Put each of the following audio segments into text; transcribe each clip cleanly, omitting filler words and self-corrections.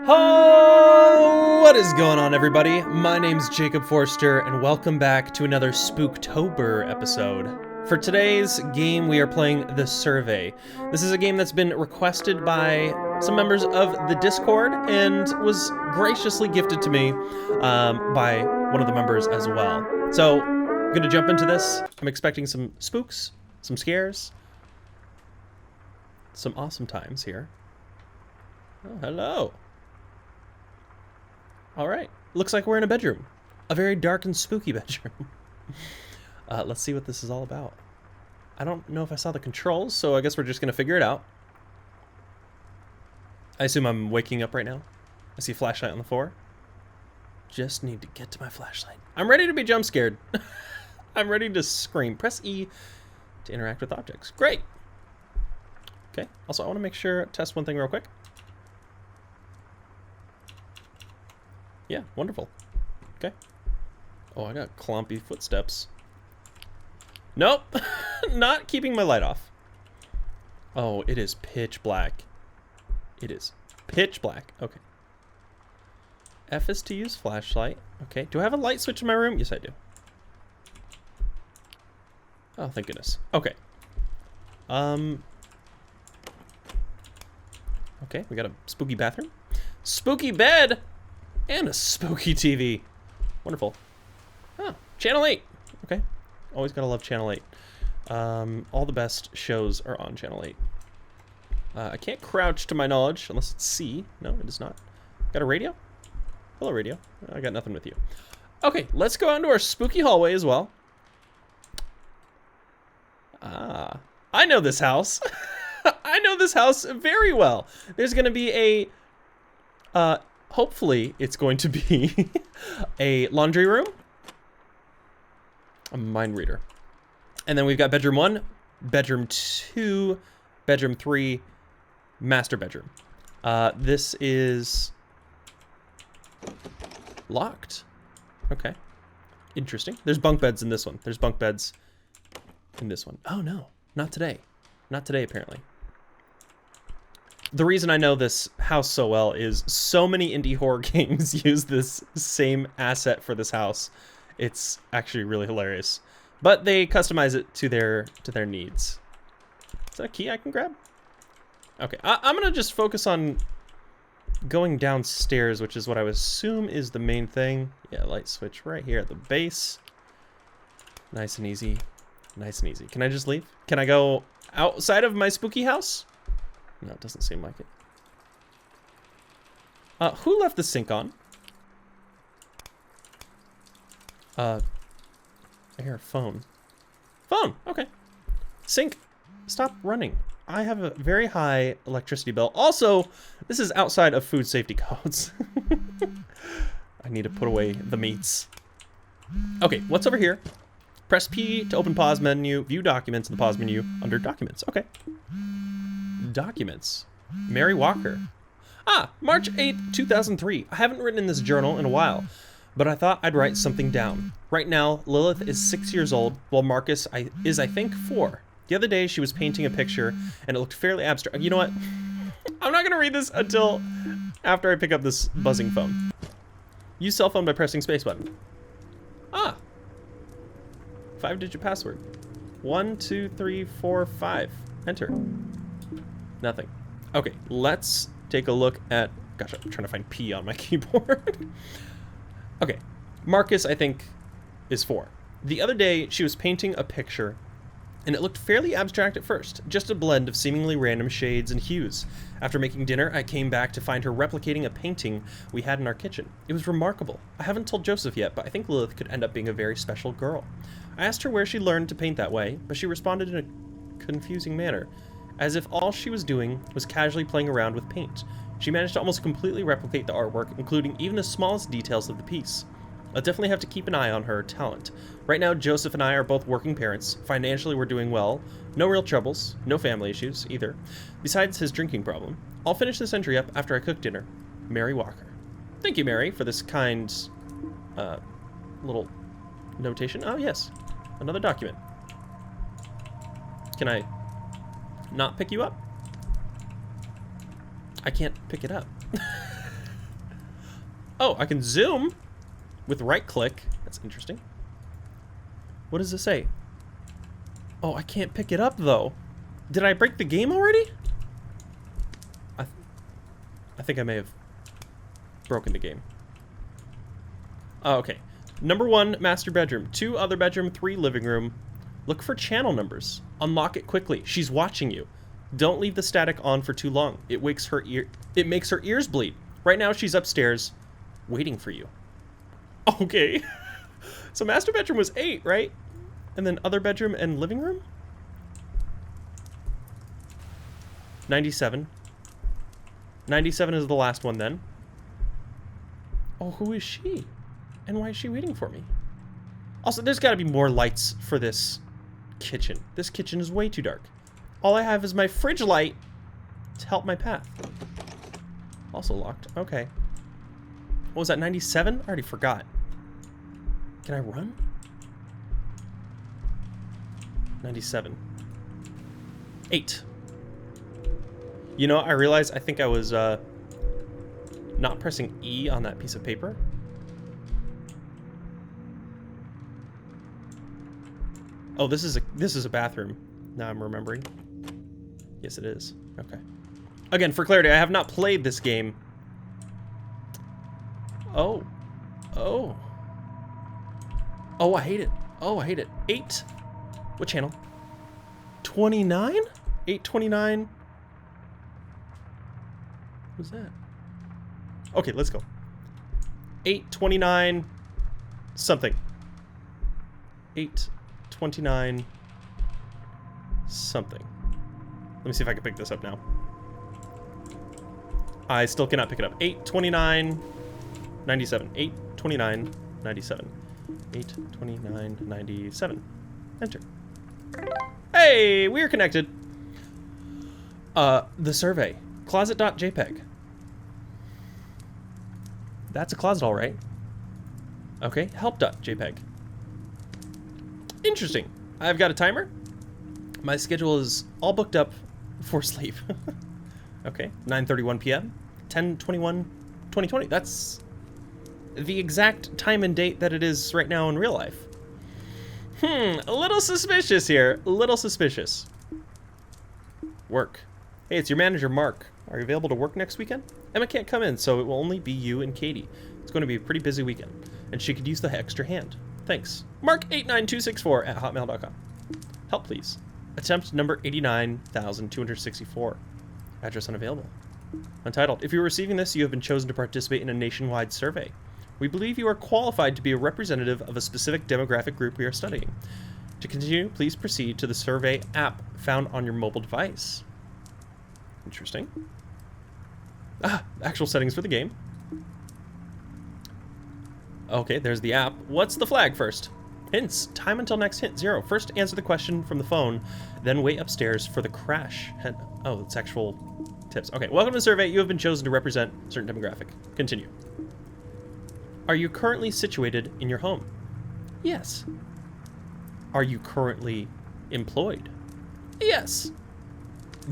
Oh, what is going on, everybody? My name's Jacob Forster, and welcome back to another Spooktober episode. For today's game, we are playing The Survey. This is a game that's been requested by some members of the Discord and was graciously gifted to me by one of the members as well. So, I'm gonna jump into this. I'm expecting some spooks, some scares, some awesome times here. Oh, hello. All right, looks like we're in a bedroom. A very dark and spooky bedroom. Let's see what this is all about. I don't know if I saw the controls, so I guess we're just gonna figure it out. I assume I'm waking up right now. I see a flashlight on the floor. Just need to get to my flashlight. I'm ready to be jump scared. I'm ready to scream. Press E to interact with objects. Great. Okay, also I wanna make sure, test one thing real quick. Yeah, wonderful. Okay. Oh, I got clumpy footsteps. Nope. Not keeping my light off. Oh, it is pitch black. It is pitch black. Okay. F is to use flashlight. Okay. Do I have a light switch in my room? Yes, I do. Oh, thank goodness. Okay. Okay, we got a spooky bathroom. Spooky bed! And a spooky TV. Wonderful. Oh, Channel 8. Okay. Always gotta love Channel 8. All the best shows are on Channel 8. I can't crouch to my knowledge unless it's C. No, it is not. Got a radio? Hello, radio. I got nothing with you. Okay, let's go on to our spooky hallway as well. Ah, I know this house. I know this house very well. There's gonna be a... hopefully, it's going to be a laundry room, a mind reader, and then we've got bedroom 1, bedroom 2, bedroom 3, master bedroom. This is locked. Okay, interesting. There's bunk beds in this one. There's bunk beds in this one. Oh no, not today. Not today, apparently. The reason I know this house so well is so many indie horror games use this same asset for this house. It's actually really hilarious. But they customize it to their needs. Is that a key I can grab? Okay, I'm gonna just focus on going downstairs, which is what I would assume is the main thing. Yeah, light switch right here at the base. Nice and easy. Nice and easy. Can I just leave? Can I go outside of my spooky house? No, it doesn't seem like it. Who left the sink on? I hear a phone. Phone, okay. Sink, stop running. I have a very high electricity bill. Also, this is outside of food safety codes. I need to put away the meats. Okay, what's over here? Press P to open pause menu, view documents in the pause menu under documents. Okay. Documents. Mary Walker. Ah, March 8th, 2003. I haven't written in this journal in a while, but I thought I'd write something down. Right now, Lilith is 6 years old, while Marcus is, I think, 4. The other day, she was painting a picture, and it looked fairly abstract. You know what? I'm not going to read this until after I pick up this buzzing phone. Use cell phone by pressing space button. Ah. 5-digit password. 1, 2, 3, 4, 5. Enter. Nothing. Okay, let's take a look at... Gosh, I'm trying to find P on my keyboard. Okay, Marcus, I think, is 4. The other day, she was painting a picture, and it looked fairly abstract at first, just a blend of seemingly random shades and hues. After making dinner, I came back to find her replicating a painting we had in our kitchen. It was remarkable. I haven't told Joseph yet, but I think Lilith could end up being a very special girl. I asked her where she learned to paint that way, but she responded in a confusing manner, as if all she was doing was casually playing around with paint. She managed to almost completely replicate the artwork, including even the smallest details of the piece. I'll definitely have to keep an eye on her talent. Right now, Joseph and I are both working parents. Financially, we're doing well. No real troubles. No family issues, either. Besides his drinking problem. I'll finish this entry up after I cook dinner. Mary Walker. Thank you, Mary, for this kind, little notation. Oh, yes. Another document. Can I not pick you up? I can't pick it up. Oh, I can zoom with right click. That's interesting. What does it say? Oh, I can't pick it up though. Did I break the game already? I think I may have broken the game. Oh, okay. Number 1, master bedroom. 2, other bedroom. 3, living room. Look for channel numbers. Unlock it quickly. She's watching you. Don't leave the static on for too long. It makes her ears bleed. Right now she's upstairs waiting for you. Okay. So master bedroom was 8, right? And then other bedroom and living room? 97. 97 is the last one then. Oh, who is she? And why is she waiting for me? Also, there's got to be more lights for this kitchen. This kitchen is way too dark. All I have is my fridge light to help my path. Also locked. Okay. What was that, 97? I already forgot. Can I run? 97. 8. You know, I realized I think I was not pressing E on that piece of paper. Oh, this is a bathroom. Now I'm remembering. Yes, it is. Okay. Again, for clarity, I have not played this game. Oh. Oh. Oh, I hate it. Oh, I hate it. 8. What channel? 29? 829. What's that? Okay, let's go. 829 something. 829 something. Let me see if I can pick this up now. I still cannot pick it up. 829 97. 829 97. 829 97. Enter. Hey, we are connected. The survey. Closet.jpg. That's a closet, all right. Okay, help.jpg. Interesting. I've got a timer. My schedule is all booked up for sleep. Okay, 9:31 p.m. 10/21/2020. That's the exact time and date that it is right now in real life. A little suspicious here. A little suspicious. Work. Hey, it's your manager, Mark. Are you available to work next weekend? Emma can't come in, so it will only be you and Katie. It's going to be a pretty busy weekend, and she could use the extra hand. Thanks. Mark89264@hotmail.com. Help, please. Attempt number 89,264. Address unavailable. Untitled. If you're receiving this, you have been chosen to participate in a nationwide survey. We believe you are qualified to be a representative of a specific demographic group we are studying. To continue, please proceed to the survey app found on your mobile device. Interesting. Actual settings for the game. Okay, there's the app. What's the flag first? Hints. Time until next hint. 0. First answer the question from the phone, then wait upstairs for the crash. Oh, it's actual tips. Okay, welcome to the survey. You have been chosen to represent a certain demographic. Continue. Are you currently situated in your home? Yes. Are you currently employed? Yes.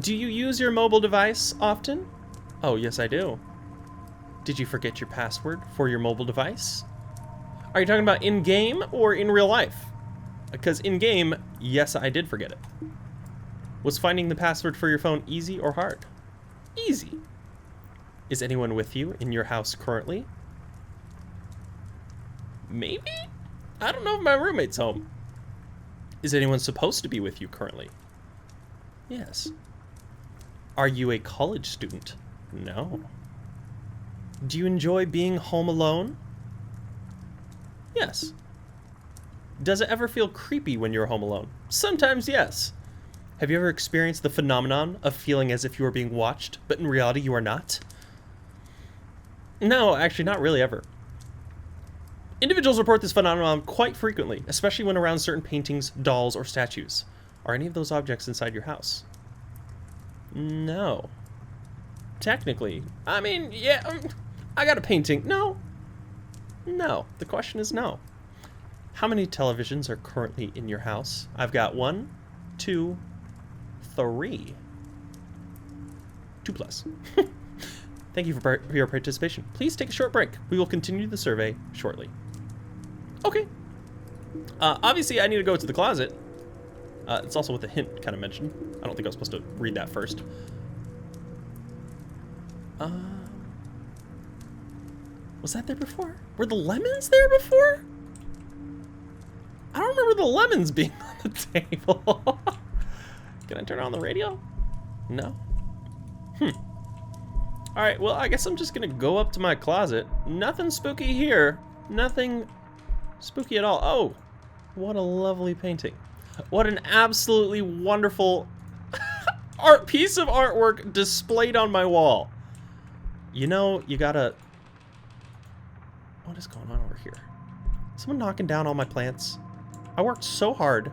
Do you use your mobile device often? Oh, yes, I do. Did you forget your password for your mobile device? Are you talking about in-game or in real life? Because in-game, yes, I did forget it. Was finding the password for your phone easy or hard? Easy. Is anyone with you in your house currently? Maybe? I don't know if my roommate's home. Is anyone supposed to be with you currently? Yes. Are you a college student? No. Do you enjoy being home alone? Yes. Does it ever feel creepy when you're home alone? Sometimes, yes. Have you ever experienced the phenomenon of feeling as if you are being watched, but in reality you are not? No, actually not really ever. Individuals report this phenomenon quite frequently, especially when around certain paintings, dolls, or statues. Are any of those objects inside your house? No. Technically. I mean, yeah, I got a painting. No. No. The question is no. How many televisions are currently in your house? I've got 1, 2, 3. 2 plus. Thank you for your participation. Please take a short break. We will continue the survey shortly. Okay. Obviously, I need to go to the closet. It's also with a hint kind of mentioned. I don't think I was supposed to read that first. Was that there before? Were the lemons there before? I don't remember the lemons being on the table. Can I turn on the radio? No? Alright, well, I guess I'm just gonna go up to my closet. Nothing spooky here. Nothing spooky at all. Oh, what a lovely painting. What an absolutely wonderful piece of artwork displayed on my wall. You know, you gotta... What is going on over here? Someone knocking down all my plants? I worked so hard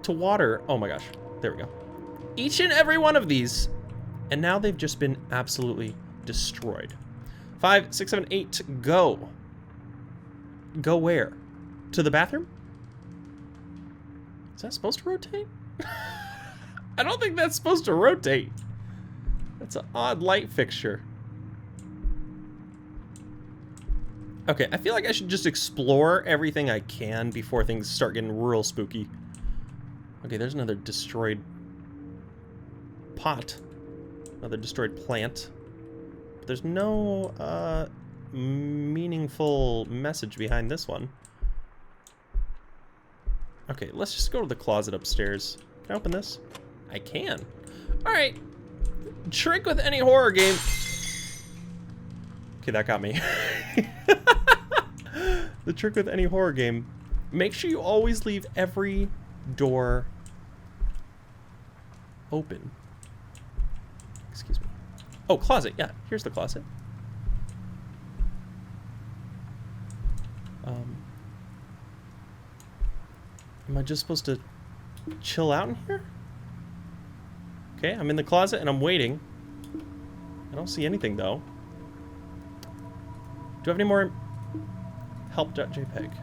to water... Oh my gosh. There we go. Each and every one of these. And now they've just been absolutely destroyed. 5, 6, 7, 8, go. Go where? To the bathroom? Is that supposed to rotate? I don't think that's supposed to rotate. That's an odd light fixture. Okay, I feel like I should just explore everything I can before things start getting real spooky. Okay, there's another destroyed pot. Another destroyed plant. But there's no meaningful message behind this one. Okay, let's just go to the closet upstairs. Can I open this? I can. Alright. Trick with any horror game. Okay, that got me. The trick with any horror game. Make sure you always leave every door open. Excuse me. Oh, closet. Yeah, here's the closet. Am I just supposed to chill out in here? Okay, I'm in the closet and I'm waiting. I don't see anything though. Do I have any more help.jpg?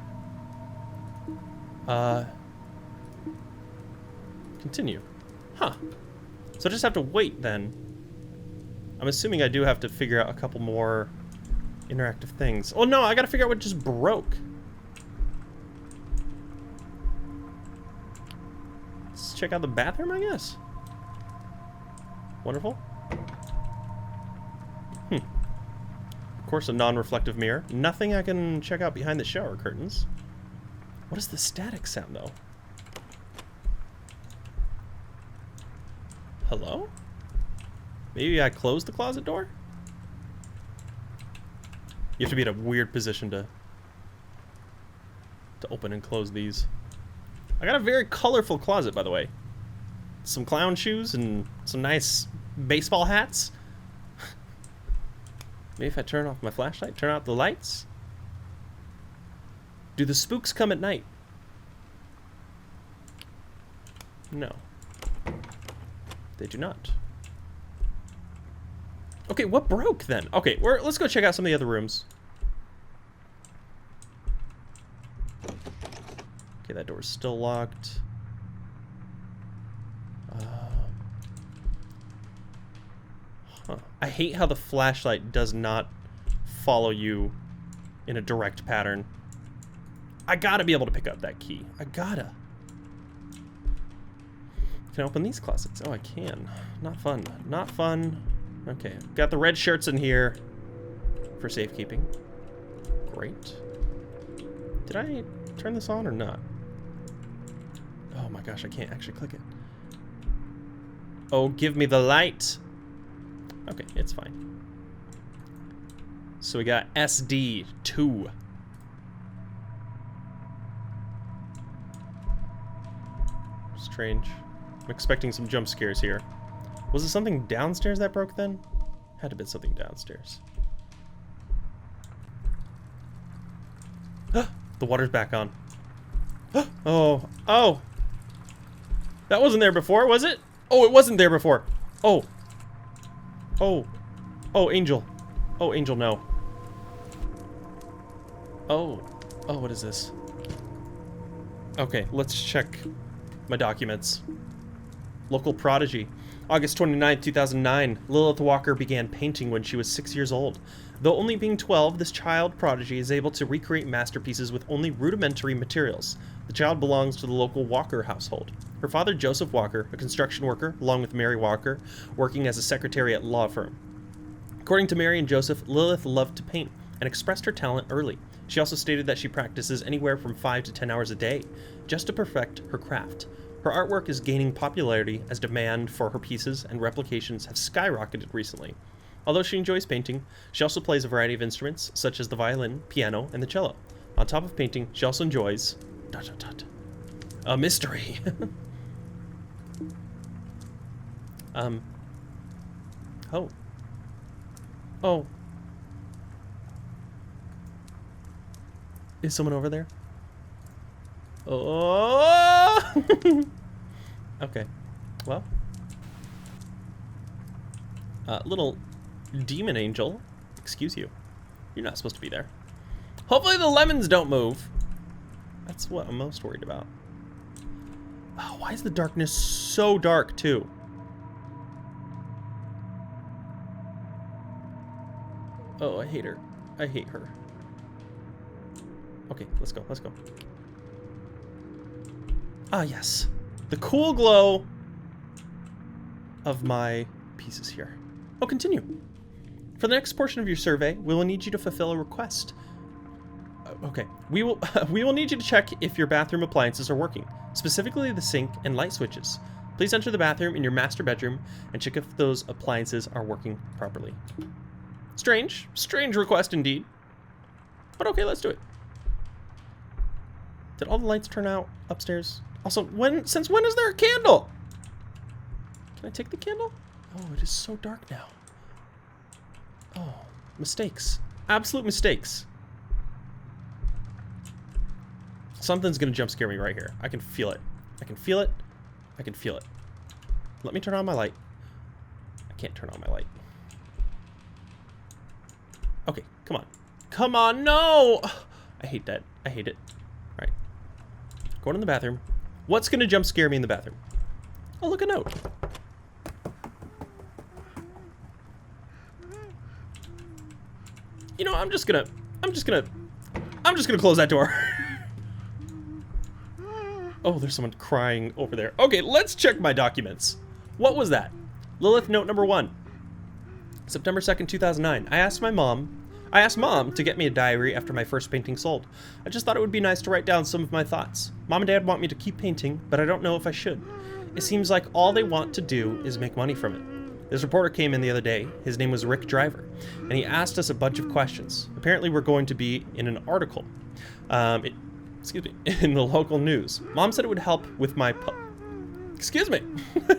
Continue. Huh. So I just have to wait then. I'm assuming I do have to figure out a couple more interactive things. Oh no, I gotta figure out what just broke. Let's check out the bathroom, I guess. Wonderful. Of course, a non-reflective mirror. Nothing I can check out behind the shower curtains. What is the static sound, though? Hello? Maybe I closed the closet door? You have to be in a weird position to open and close these. I got a very colorful closet, by the way. Some clown shoes and some nice baseball hats. Maybe if I turn off my flashlight, turn out the lights. Do the spooks come at night? No. They do not. Okay, what broke then? Okay, let's go check out some of the other rooms. Okay, that door's still locked. Huh. I hate how the flashlight does not follow you in a direct pattern. I gotta be able to pick up that key. I gotta. Can I open these closets? Oh, I can. Not fun. Not fun. Okay, got the red shirts in here for safekeeping. Great. Did I turn this on or not? Oh my gosh, I can't actually click it. Oh, give me the light. Okay, it's fine. So we got SD2. Strange. I'm expecting some jump scares here. Was it something downstairs that broke then? Had to be something downstairs. The water's back on. Oh, oh. That wasn't there before, was it? Oh, it wasn't there before. Oh. Oh. Oh, Angel. Oh, Angel, no. Oh. Oh, what is this? Okay, let's check my documents. Local prodigy. August 29th, 2009, Lilith Walker began painting when she was 6 years old. Though only being 12, this child prodigy is able to recreate masterpieces with only rudimentary materials. The child belongs to the local Walker household. Her father, Joseph Walker, a construction worker, along with Mary Walker, working as a secretary at law firm. According to Mary and Joseph, Lilith loved to paint and expressed her talent early. She also stated that she practices anywhere from 5 to 10 hours a day, just to perfect her craft. Her artwork is gaining popularity as demand for her pieces and replications have skyrocketed recently. Although she enjoys painting, she also plays a variety of instruments, such as the violin, piano, and the cello. On top of painting, she also enjoys... a mystery. Oh. Oh. Is someone over there? Oh! Okay. Well. Little demon angel. Excuse you. You're not supposed to be there. Hopefully the lemons don't move. That's what I'm most worried about. Oh, why is the darkness so dark, too? Oh, I hate her. I hate her. Okay, let's go. Let's go. Ah, yes. The cool glow of my pieces here. Oh, continue. For the next portion of your survey, we will need you to fulfill a request. Okay, we will need you to check if your bathroom appliances are working, specifically the sink and light switches. Please enter the bathroom in your master bedroom and check if those appliances are working properly. Strange request indeed. But okay, let's do it. Did all the lights turn out upstairs? Also, since when is there a candle? Can I take the candle? Oh, it is so dark now. Oh, mistakes. Absolute mistakes. Something's gonna jump scare me right here. I can feel it. I can feel it. I can feel it. Let me turn on my light. I can't turn on my light. Okay, come on. Come on, no! I hate that. I hate it. Alright. Going in the bathroom. What's gonna jump scare me in the bathroom? Oh, look, a note. You know, I'm just gonna close that door. Oh, there's someone crying over there. Okay, let's check my documents. What was that? Lilith note number 1. September 2nd, 2009. I asked mom to get me a diary after my first painting sold. I just thought it would be nice to write down some of my thoughts. Mom and Dad want me to keep painting, but I don't know if I should. It seems like all they want to do is make money from it. This reporter came in the other day. His name was Rick Driver, and he asked us a bunch of questions. Apparently we're going to be in an article. In the local news. Mom said it would help with my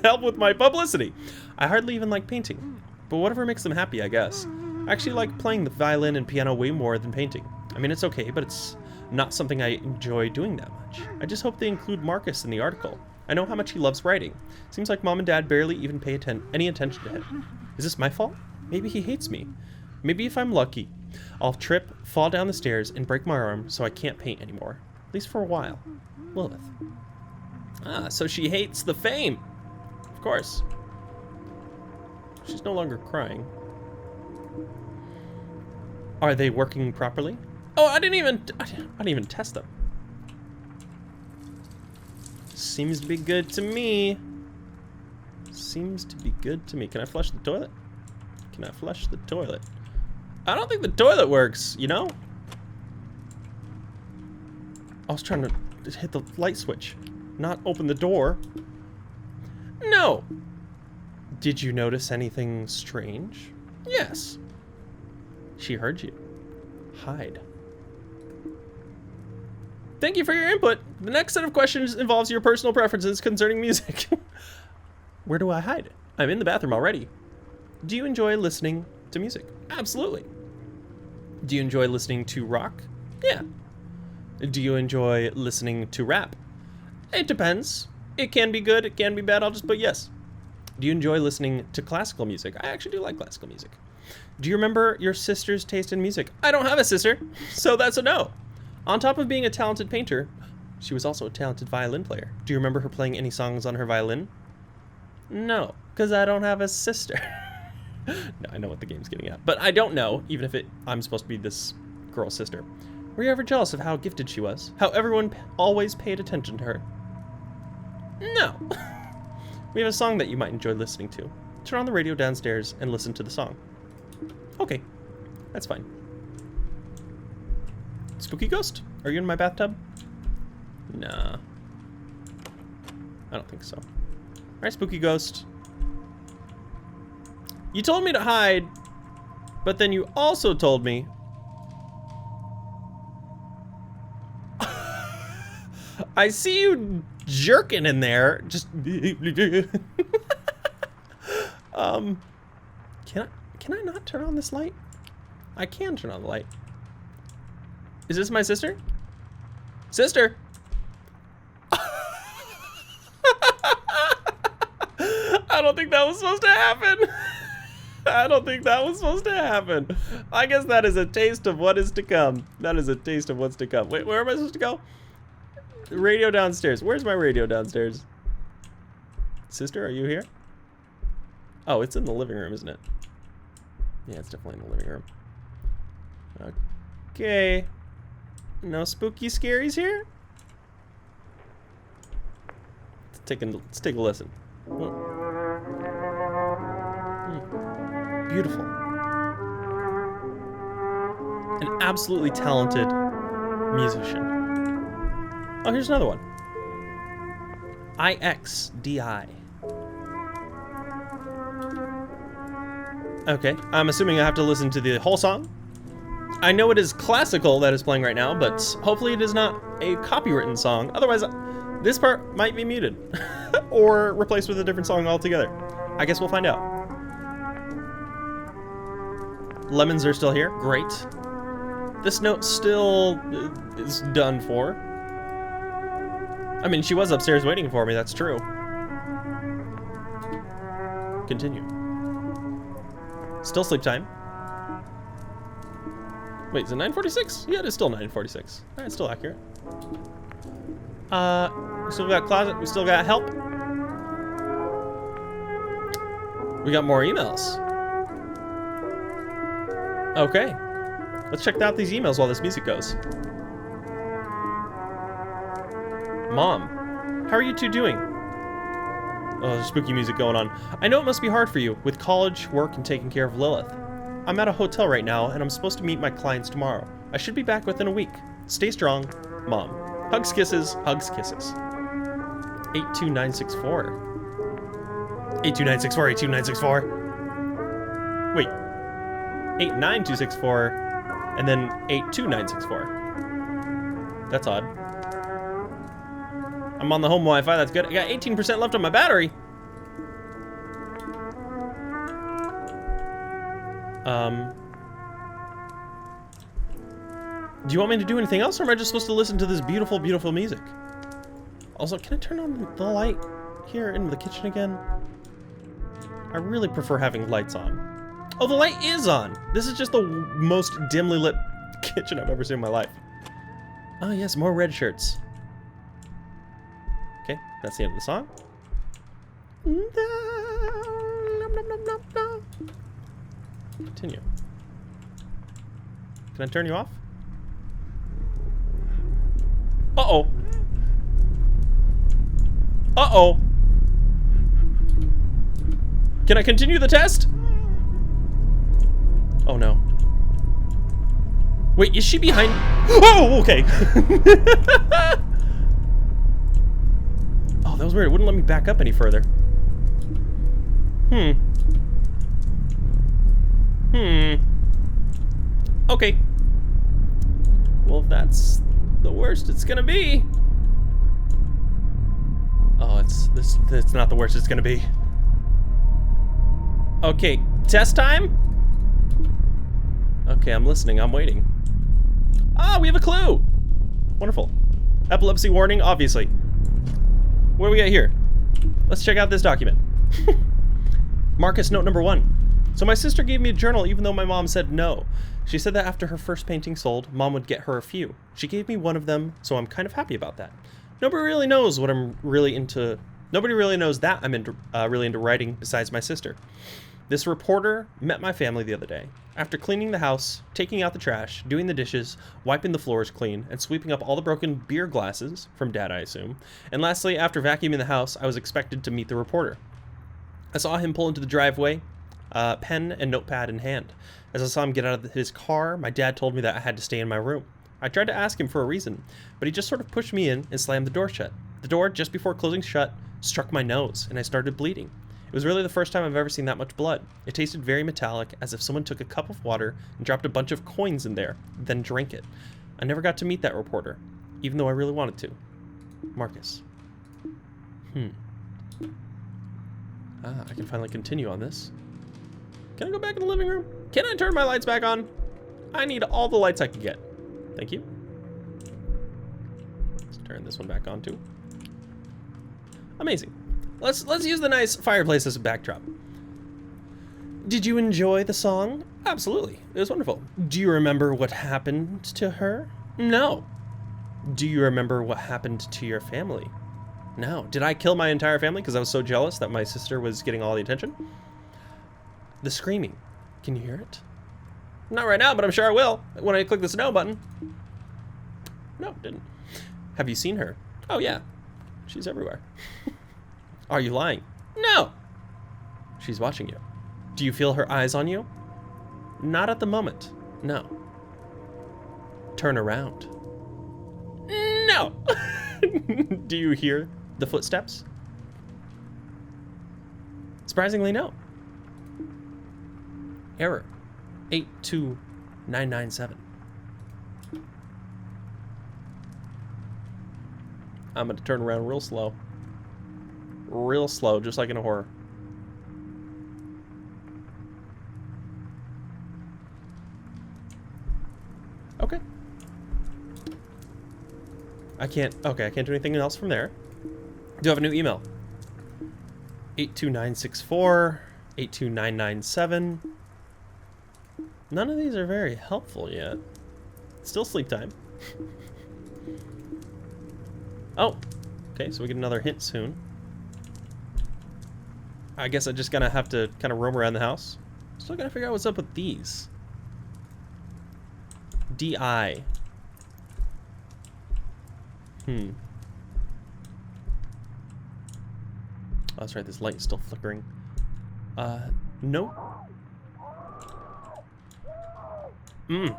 help with my publicity. I hardly even like painting, but whatever makes them happy, I guess. I actually like playing the violin and piano way more than painting. I mean, it's okay, but it's not something I enjoy doing that much. I just hope they include Marcus in the article. I know how much he loves writing. Seems like Mom and Dad barely even pay any attention to him. Is this my fault? Maybe he hates me. Maybe if I'm lucky, I'll trip, fall down the stairs, and break my arm so I can't paint anymore. At least for a while. Lilith. Ah, so she hates the fame. Of course. She's no longer crying. Are they working properly? Oh, I didn't even test them. Seems to be good to me. Seems to be good to me. Can I flush the toilet? Can I flush the toilet? I don't think the toilet works, you know? I was trying to hit the light switch, not open the door. No. Did you notice anything strange? Yes. She heard you. Hide. Thank you for your input. The next set of questions involves your personal preferences concerning music. Where do I hide? I'm in the bathroom already. Do you enjoy listening to music? Absolutely. Do you enjoy listening to rock? Yeah. Do you enjoy listening to rap? It depends. It can be good, it can be bad, I'll just put yes. Do you enjoy listening to classical music? I actually do like classical music. Do you remember your sister's taste in music? I don't have a sister, so that's a no. On top of being a talented painter, she was also a talented violin player. Do you remember her playing any songs on her violin? No, because I don't have a sister. No, I know what the game's getting at. But I don't know, even if I'm supposed to be this girl's sister. Were you ever jealous of how gifted she was? How everyone always paid attention to her? No. We have a song that you might enjoy listening to. Turn on the radio downstairs and listen to the song. Okay, that's fine. Spooky ghost? Are you in my bathtub? Nah. I don't think so. Alright, spooky ghost. You told me to hide, but then you also told me... I see you jerking in there. Just... Can I not turn on this light? I can turn on the light. Is this my sister? Sister! I don't think that was supposed to happen. I don't think that was supposed to happen. I guess that is a taste of what is to come. That is a taste of what's to come. Wait, where am I supposed to go? Radio downstairs. Where's my radio downstairs? Sister, are you here? Oh, it's in the living room, isn't it? Yeah, it's definitely in the living room. Okay. No spooky scaries here? Let's take a listen. Beautiful. An absolutely talented musician. Oh, here's another one. IXDI. Okay, I'm assuming I have to listen to the whole song. I know it is classical that is playing right now, but hopefully it is not a copywritten song. Otherwise, this part might be muted. Or replaced with a different song altogether. I guess we'll find out. Lemons are still here. Great. This note still is done for. I mean, she was upstairs waiting for me, that's true. Continue. Still sleep time. Wait, is it 9:46? Yeah, it is still 9:46. Alright, still accurate. We still got closet, we still got help. We got more emails. Okay. Let's check out these emails while this music goes. Mom, how are you two doing? Oh, there's spooky music going on. I know it must be hard for you, with college, work, and taking care of Lilith. I'm at a hotel right now, and I'm supposed to meet my clients tomorrow. I should be back within a week. Stay strong, Mom. Hugs, kisses, hugs, kisses. 82964. 82964, 82964. Wait. 89264, and then 82964. That's odd. I'm on the home Wi-Fi, that's good. I got 18% left on my battery. Do you want me to do anything else, or am I just supposed to listen to this beautiful, beautiful music? Also, can I turn on the light here in the kitchen again? I really prefer having lights on. Oh, the light is on! This is just the most dimly lit kitchen I've ever seen in my life. Oh yes, more red shirts. Okay, that's the end of the song. Continue. Can I turn you off? Uh-oh. Uh-oh. Can I continue the test? Oh no. Wait, is she behind? Oh, okay. Oh, that was weird. It wouldn't let me back up any further. Okay. Well, if that's the worst it's gonna be. Oh, it's not the worst it's gonna be. Okay, test time? Okay, I'm listening, I'm waiting. Ah, we have a clue! Wonderful. Epilepsy warning, obviously. What do we got here? Let's check out this document. Marcus note number 1. So my sister gave me a journal even though my mom said no. She said that after her first painting sold, Mom would get her a few. She gave me one of them, so I'm kind of happy about that. Nobody really knows what I'm really into Nobody really knows that I'm really into writing besides my sister. This reporter met my family the other day. After cleaning the house, taking out the trash, doing the dishes, wiping the floors clean, and sweeping up all the broken beer glasses, from Dad I assume, and lastly, after vacuuming the house, I was expected to meet the reporter. I saw him pull into the driveway, pen and notepad in hand. As I saw him get out of his car, my dad told me that I had to stay in my room. I tried to ask him for a reason, but he just sort of pushed me in and slammed the door shut. The door, just before closing shut, struck my nose, and I started bleeding. It was really the first time I've ever seen that much blood. It tasted very metallic, as if someone took a cup of water and dropped a bunch of coins in there, then drank it. I never got to meet that reporter, even though I really wanted to. Marcus. I can finally continue on this. Can I go back in the living room? Can I turn my lights back on? I need all the lights I can get. Thank you. Let's turn this one back on too. Amazing. Let's use the nice fireplace as a backdrop. Did you enjoy the song? Absolutely. It was wonderful. Do you remember what happened to her? No. Do you remember what happened to your family? No. Did I kill my entire family because I was so jealous that my sister was getting all the attention? The screaming. Can you hear it? Not right now, but I'm sure I will when I click the snow button. No, didn't. Have you seen her? Oh, yeah. She's everywhere. Are you lying? No. She's watching you. Do you feel her eyes on you? Not at the moment. No. Turn around. No. Do you hear the footsteps? Surprisingly, no. Error. 82997. I'm going to turn around real slow. Real slow, just like in a horror. Okay. I can't do anything else from there. Do have a new email. 82964, 82997. None of these are very helpful yet. Still sleep time. Oh, okay, so we get another hint soon. I guess I'm just gonna have to kind of roam around the house. Still gotta figure out what's up with these. DI. Oh, that's right, this light is still flickering. Nope. I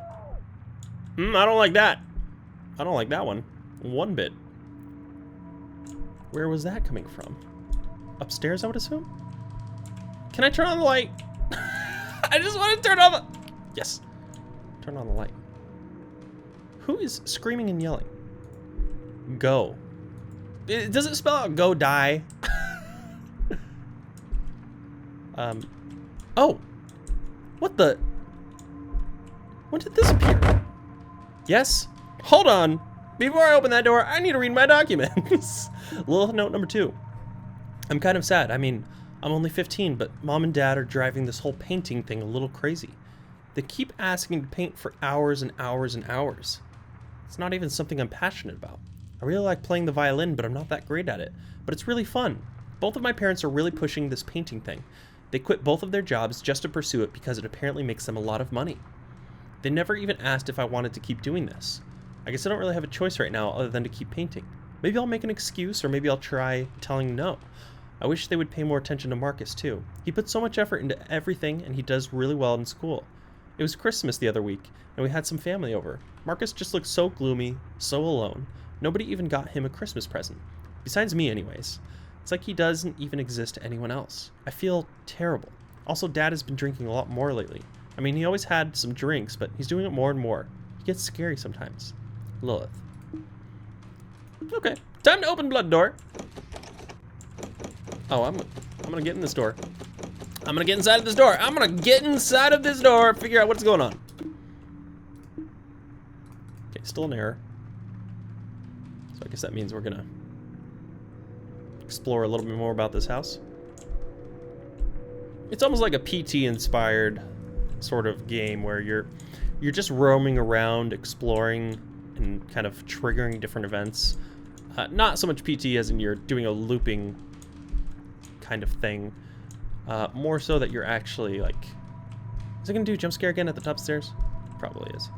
don't like that. I don't like that one. One bit. Where was that coming from? Upstairs, I would assume? Can I turn on the light? I just want to turn on the... Yes. Turn on the light. Who is screaming and yelling? Go. Does it spell out go die? Oh. What the... When did this appear? Yes? Hold on. Before I open that door, I need to read my documents. Lilith note number 2. I'm kind of sad. I mean, I'm only 15, but Mom and Dad are driving this whole painting thing a little crazy. They keep asking to paint for hours and hours and hours. It's not even something I'm passionate about. I really like playing the violin, but I'm not that great at it. But it's really fun. Both of my parents are really pushing this painting thing. They quit both of their jobs just to pursue it because it apparently makes them a lot of money. They never even asked if I wanted to keep doing this. I guess I don't really have a choice right now other than to keep painting. Maybe I'll make an excuse, or maybe I'll try telling no. I wish they would pay more attention to Marcus too. He puts so much effort into everything and he does really well in school. It was Christmas the other week and we had some family over. Marcus just looked so gloomy, so alone. Nobody even got him a Christmas present. Besides me anyways. It's like he doesn't even exist to anyone else. I feel terrible. Also, Dad has been drinking a lot more lately. I mean, he always had some drinks, but he's doing it more and more. He gets scary sometimes. Lilith. Okay, time to open blood door. Oh, I'm gonna get in this door. I'm gonna get inside of this door. I'm gonna get inside of this door, figure out what's going on. Okay, still an error. So I guess that means we're gonna explore a little bit more about this house. It's almost like a PT-inspired sort of game where you're just roaming around, exploring, and kind of triggering different events. Not so much PT as in you're doing a looping kind of thing. More so that you're actually, like... Is it gonna do a jump scare again at the top stairs? Probably is.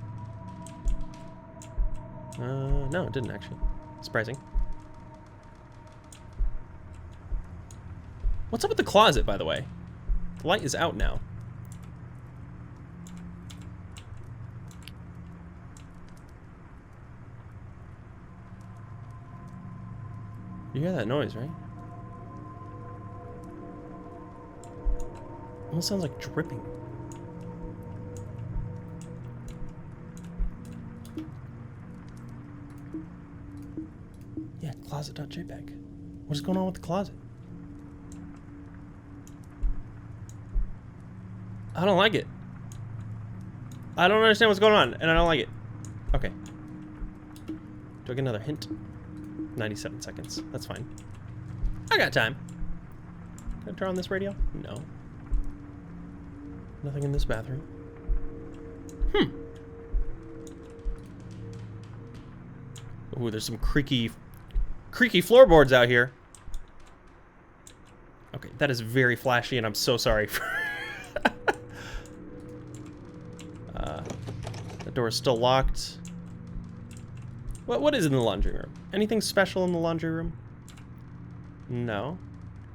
No, it didn't actually. Surprising. What's up with the closet, by the way? The light is out now. You hear that noise, right? Almost sounds like dripping. Yeah, closet.jpg. What is going on with the closet? I don't like it. I don't understand what's going on, and I don't like it. Okay. Do I get another hint? 97 seconds. That's fine. I got time. Can I turn on this radio? No. Nothing in this bathroom. Ooh, there's some creaky floorboards out here. Okay, that is very flashy, and I'm so sorry for... The door is still locked. What is in the laundry room? Anything special in the laundry room? No.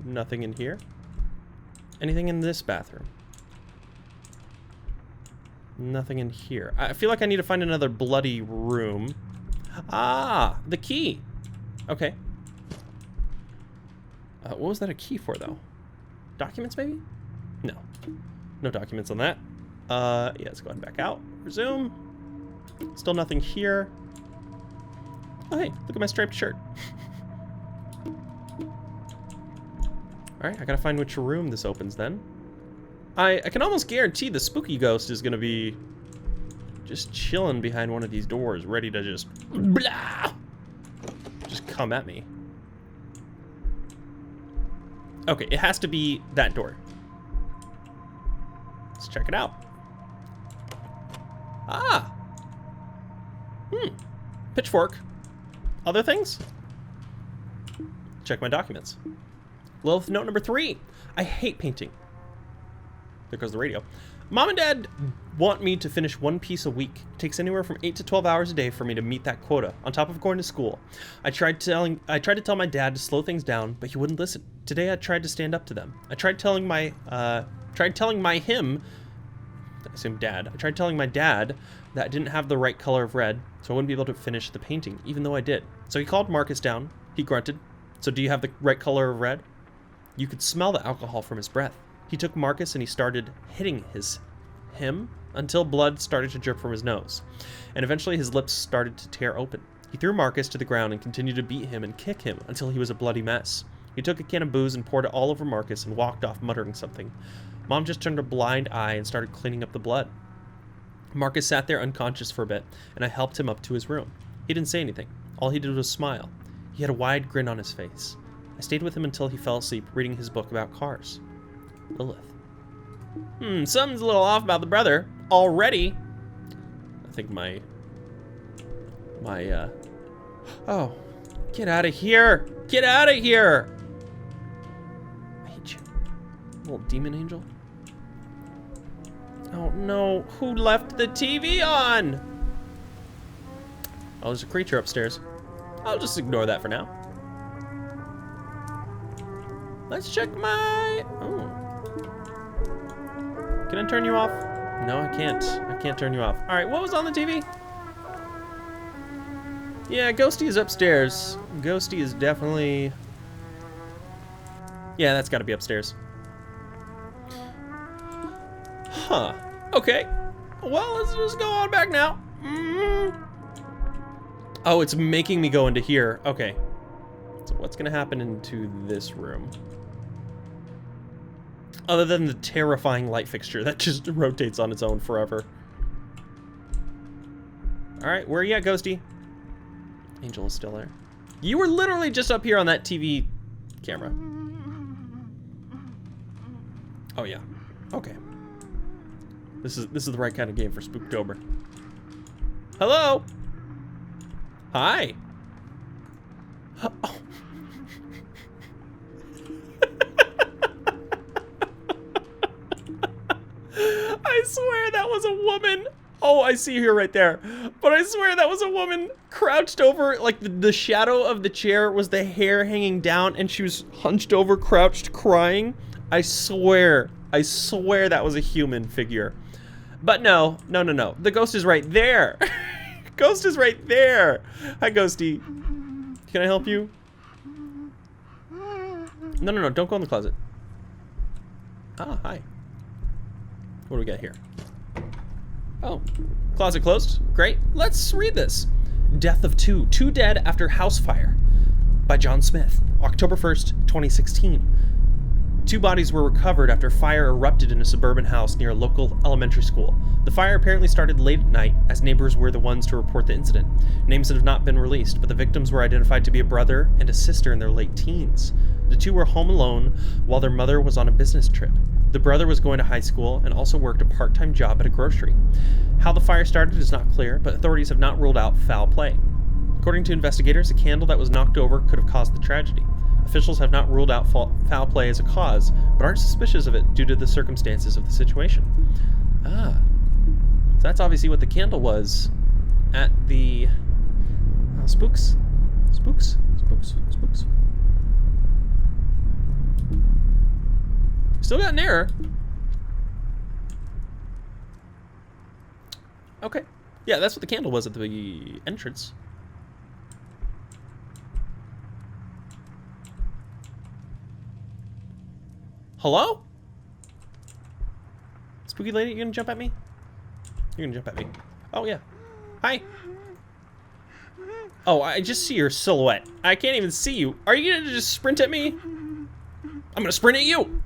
Nothing in here. Anything in this bathroom? Nothing in here. I feel like I need to find another bloody room. Ah, the key. Okay. What was that a key for, though? Documents, maybe? No. No documents on that. Yeah, let's go ahead and back out. Resume. Still nothing here. Oh, hey, look at my striped shirt. Alright, I gotta find which room this opens then. I can almost guarantee the spooky ghost is gonna be just chilling behind one of these doors, ready to just blah, just come at me. Okay, it has to be that door. Let's check it out. Ah! Pitchfork. Other things? Check my documents. Lilith note number 3. I hate painting. There goes the radio. Mom and Dad want me to finish one piece a week. It takes anywhere from 8 to 12 hours a day for me to meet that quota, on top of going to school. I tried to tell my dad to slow things down, but he wouldn't listen. Today I tried to stand up to them. I tried telling my dad that I didn't have the right color of red, so I wouldn't be able to finish the painting, even though I did. So he called Marcus down. He grunted. So do you have the right color of red? You could smell the alcohol from his breath. He took Marcus and he started hitting him until blood started to drip from his nose. And eventually his lips started to tear open. He threw Marcus to the ground and continued to beat him and kick him until he was a bloody mess. He took a can of booze and poured it all over Marcus and walked off muttering something. Mom just turned a blind eye and started cleaning up the blood. Marcus sat there unconscious for a bit, and I helped him up to his room. He didn't say anything. All he did was smile. He had a wide grin on his face. I stayed with him until he fell asleep, reading his book about cars. Lilith. Something's a little off about the brother. Already. I think Oh. Get out of here! Get out of here! I hate you. Little demon angel. Oh no, who left the TV on? Oh, there's a creature upstairs. I'll just ignore that for now. Let's check my... Oh. Can I turn you off? No, I can't. I can't turn you off. All right, what was on the TV? Yeah, Ghosty is upstairs. Ghosty is definitely... Yeah, that's gotta be upstairs. Huh. Okay. Well, let's just go on back now. Oh, it's making me go into here. Okay. So what's gonna happen into this room? Other than the terrifying light fixture that just rotates on its own forever. Alright, where are you at, Ghosty? Angel is still there. You were literally just up here on that TV camera. Oh yeah. Okay. This is the right kind of game for Spooktober. Hello? Hi. Oh. I swear that was a woman. Oh, I see her right there. But I swear that was a woman crouched over, like the shadow of the chair was the hair hanging down, and she was hunched over, crouched, crying. I swear that was a human figure. But no. The ghost is right there. Ghost is right there. Hi, Ghosty. Can I help you? No, don't go in the closet. Ah, hi. What do we got here? Oh, closet closed. Great. Let's read this. Death of Two. Two dead after house fire by John Smith. October 1st, 2016. Two bodies were recovered after fire erupted in a suburban house near a local elementary school. The fire apparently started late at night, as neighbors were the ones to report the incident. Names have not been released, but the victims were identified to be a brother and a sister in their late teens. The two were home alone while their mother was on a business trip. The brother was going to high school and also worked a part-time job at a grocery. How the fire started is not clear, but authorities have not ruled out foul play. According to investigators, a candle that was knocked over could have caused the tragedy. Officials have not ruled out foul play as a cause, but aren't suspicious of it due to the circumstances of the situation. Ah, so that's obviously what the candle was at the spooks. Still got an error. Okay. Yeah, that's what the candle was at the entrance. Hello? Spooky lady, you gonna jump at me? You're gonna jump at me. Oh, yeah. Hi. Oh, I just see your silhouette. I can't even see you. Are you gonna just sprint at me? I'm gonna sprint at you.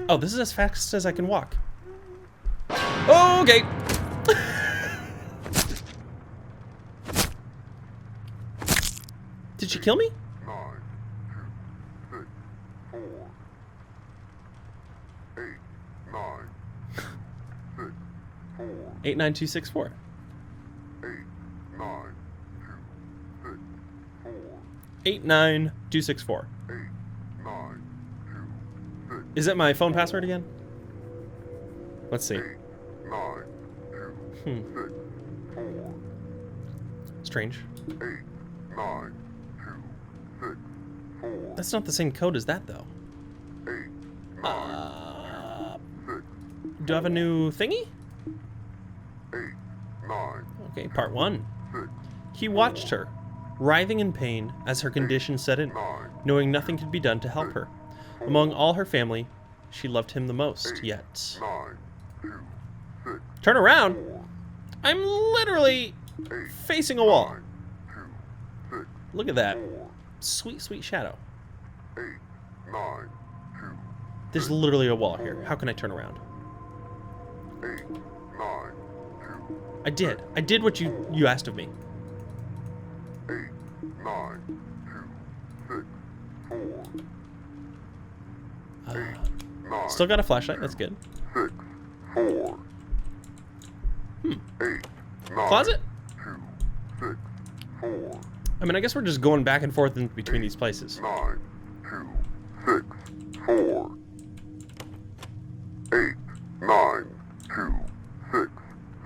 Oh, this is as fast as I can walk. Okay. Did she kill me? 89264. 89264. Is that my phone password again? Let's see. Strange. That's not the same code as that, though. Do I have a new thingy? Okay, part 1. He watched her, writhing in pain as her condition set in, knowing nothing could be done to help her. Among all her family, she loved him the most, yet... Turn around! I'm literally facing a wall. Look at that. Sweet, sweet shadow. There's literally a wall here. How can I turn around? I did what you asked of me. 4. Still got a flashlight, that's good. 6, 4. Closet? 2, 6, 4. I mean, I guess we're just going back and forth in between these places. 9, 2, 6, 4. 8, 9, 2, 6,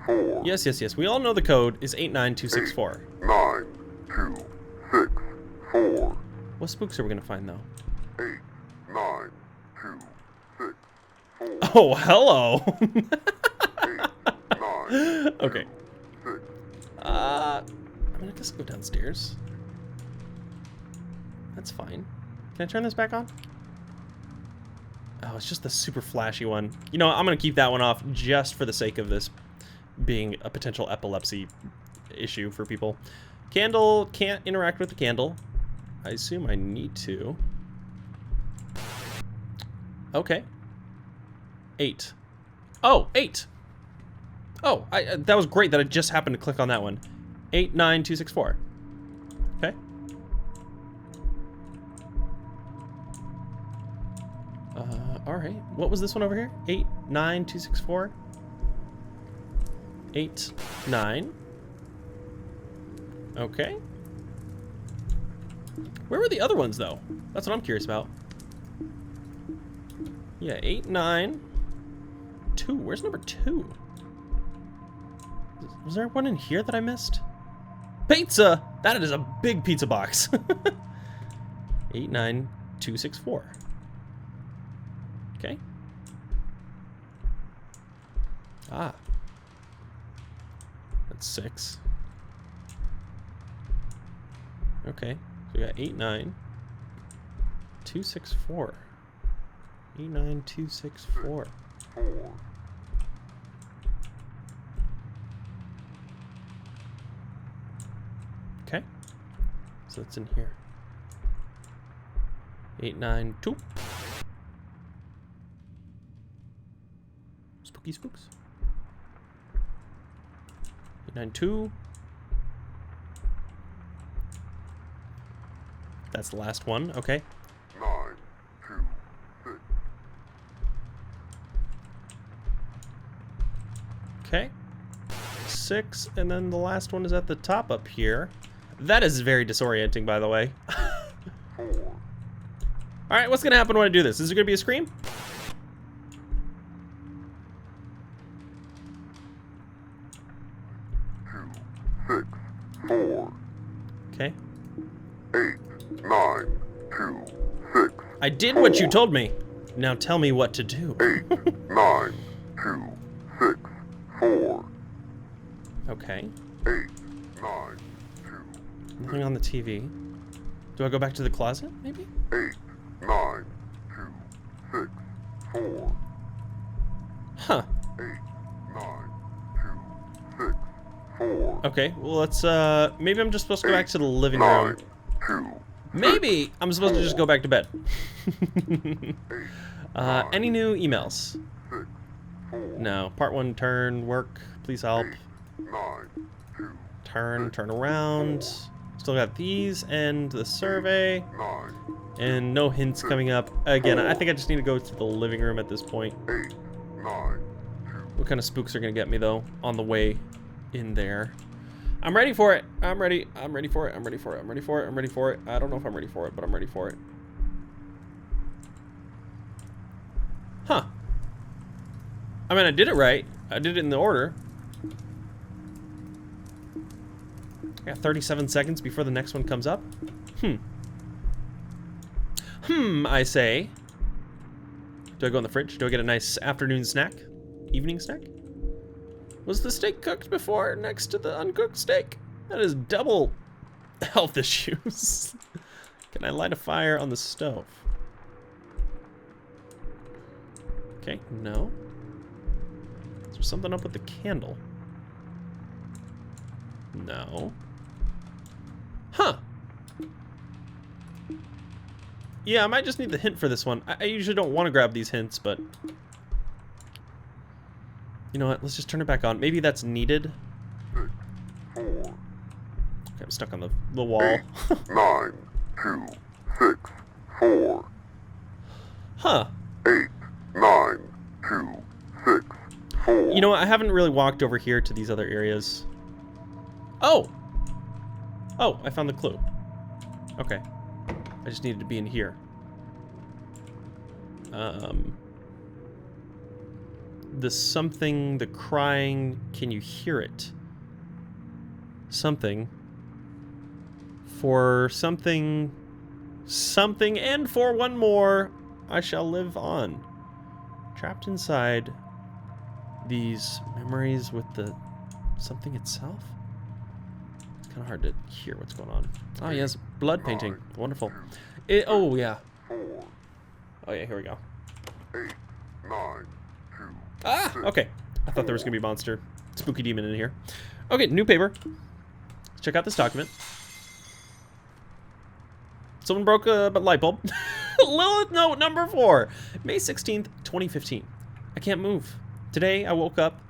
4. Yes. We all know the code is 89264. 9, 2, 6, 4. What spooks are we gonna find though? 8, 9, 2, 6, 4. Oh, hello. 8, 9, okay. 6. I mean, I guess I'll go downstairs. That's fine. Can I turn this back on? Oh, it's just the super flashy one. You know, I'm gonna keep that one off just for the sake of this being a potential epilepsy issue for people. Candle can't interact with the candle. I assume I need to. Okay. 8. Oh, 8. Oh, that was great that I just happened to click on that one. 89264. Okay. All right. What was this one over here? 89264. 8, 9. Okay. Where were the other ones, though? That's what I'm curious about. Yeah, 8, 9, 2. Where's number 2? Was there one in here that I missed? Pizza! That is a big pizza box. 89264. Okay. Ah. That's 6. Okay. So we got 89264. 89264. 4, Okay. So that's in here. 892. Spooky spooks. 892. That's the last one. Okay. 9, 2, 6, Okay. 6, and then the last one is at the top up here. That is very disorienting, by the way. 4, Alright, what's gonna happen when I do this? Is there gonna be a scream? 2, 6, 4, Okay. 8, 9, 2, 6, I did what you told me. Now tell me what to do. 8, 9, 2, 6, 4, Okay. 8, 9, 2, Nothing on the TV. Do I go back to the closet, maybe? 8, 9, 2, 6, 4, Huh. 8, 9, 2, 6, 4, Okay, well let's, maybe I'm just supposed to go back to the living 9, room. 2, Maybe I'm supposed to just go back to bed. 8, Any new emails? 6, 4, No. Part 1, turn, work, please help. 9, 2, Turn around. Still got these and the survey. 9, And no hints coming up. Again, I think I just need to go to the living room at this point. 8, 9, 2, What kind of spooks are gonna get me though on the way in there? I'm ready for it. I'm ready for it. I'm ready for it. I'm ready for it. I don't know if I'm ready for it, but I'm ready for it. Huh. I mean, I did it right. I did it in the order. I got 37 seconds before the next one comes up. I say. Do I go in the fridge? Do I get a nice afternoon snack? Evening snack? Was the steak cooked before next to the uncooked steak? That is double health issues. Can I light a fire on the stove? Okay, no. Is there something up with the candle? No. Huh. Yeah, I might just need the hint for this one. I usually don't want to grab these hints, but... You know what? Let's just turn it back on. Maybe that's needed. 6, 4, Okay, I'm stuck on the wall. 9, 2, 6, 4, Huh. 8, 9, 2, 6, 4. You know what? I haven't really walked over here to these other areas. Oh! Oh, I found the clue. Okay. I just needed to be in here. The something, the crying, can you hear it? Something. For something, and for one more, I shall live on. Trapped inside these memories with the something itself? It's kind of hard to hear what's going on. Oh, yes, blood painting. Wonderful. Oh, yeah. 4, Oh, yeah, here we go. 8, 9, 2, Ah, okay. I thought there was going to be a monster. Spooky demon in here. Okay, new paper. Let's check out this document. Someone broke a light bulb. Lilith note number 4. May 16th, 2015. I can't move. Today, I woke up,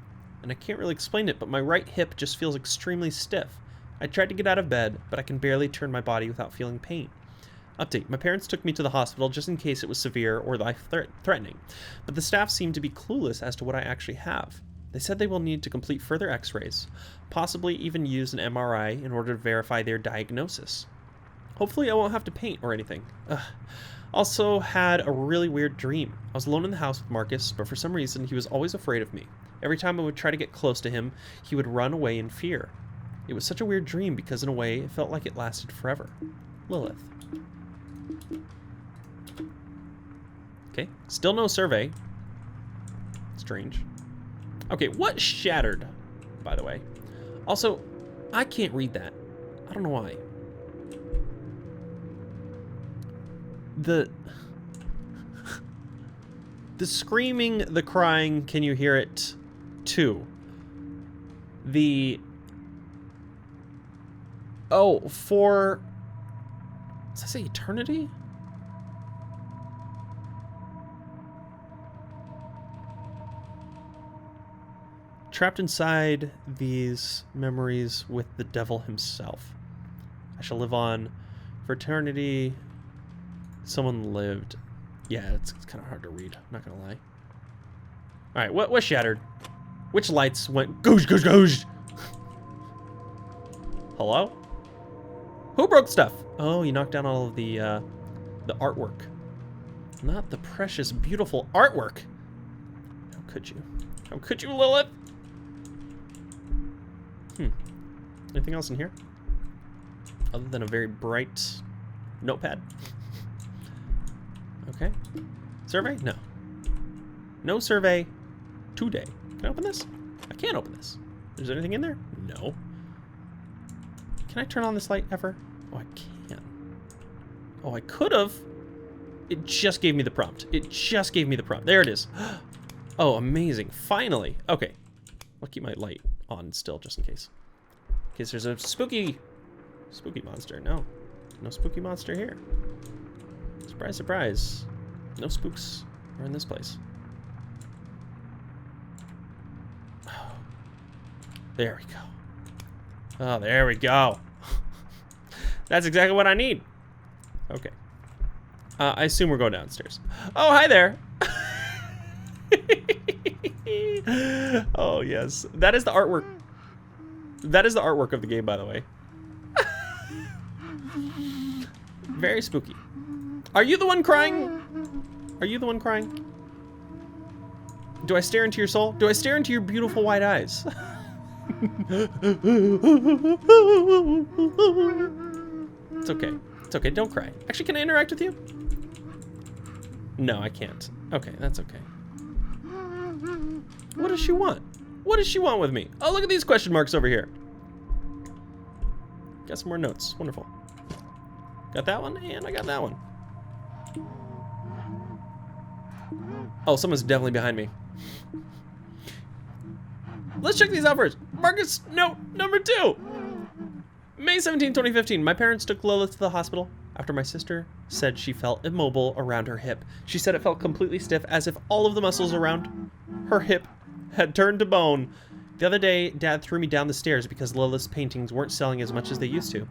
and I can't really explain it, but my right hip just feels extremely stiff. I tried to get out of bed, but I can barely turn my body without feeling pain. Update. My parents took me to the hospital just in case it was severe or life-threatening, but the staff seemed to be clueless as to what I actually have. They said they will need to complete further x-rays, possibly even use an MRI in order to verify their diagnosis. Hopefully I won't have to paint or anything. Ugh. Also had a really weird dream. I was alone in the house with Marcus, but for some reason he was always afraid of me. Every time I would try to get close to him, he would run away in fear. It was such a weird dream because in a way it felt like it lasted forever. Lilith. Okay, still no survey. Strange. Okay, what shattered, by the way? Also, I can't read that. I don't know why. The screaming, the crying, can you hear it? 2. For... Does that say eternity? Trapped inside these memories with the devil himself. I shall live on for eternity. Someone lived. Yeah, it's kind of hard to read. I'm not gonna lie. All right, what shattered? Which lights went goosh goosh goosh? Hello? Who broke stuff? Oh, you knocked down all of the artwork. Not the precious, beautiful artwork. How could you? How could you, Lilith? Anything else in here? Other than a very bright notepad? Okay. Survey? No. No survey today. Can I open this? I can't open this. Is there anything in there? No. Can I turn on this light ever? Oh, I can. Oh, I could have. It just gave me the prompt. It just gave me the prompt. There it is. Oh, amazing. Finally. Okay. I'll keep my light on still just in case. In case there's a spooky monster. No. No spooky monster here. Surprise, surprise. No spooks are in this place. Oh, there we go. Oh, there we go. That's exactly what I need. Okay. I assume we're going downstairs. Oh, hi there. Oh, yes. That is the artwork. That is the artwork of the game, by the way. Very spooky. Are you the one crying? Are you the one crying? Do I stare into your soul? Do I stare into your beautiful white eyes? It's okay. It's okay. Don't cry. Actually, can I interact with you? No, I can't. Okay, that's okay. What does she want? What does she want with me? Oh, look at these question marks over here. Got some more notes. Wonderful. Got that one, and I got that one. Oh, someone's definitely behind me. Let's check these out first. Marcus, note number 2. May 17, 2015. My parents took Lilith to the hospital after my sister said she felt immobile around her hip. She said it felt completely stiff, as if all of the muscles around her hip had turned to bone. The other day, Dad threw me down the stairs because Lilith's paintings weren't selling as much as they used to.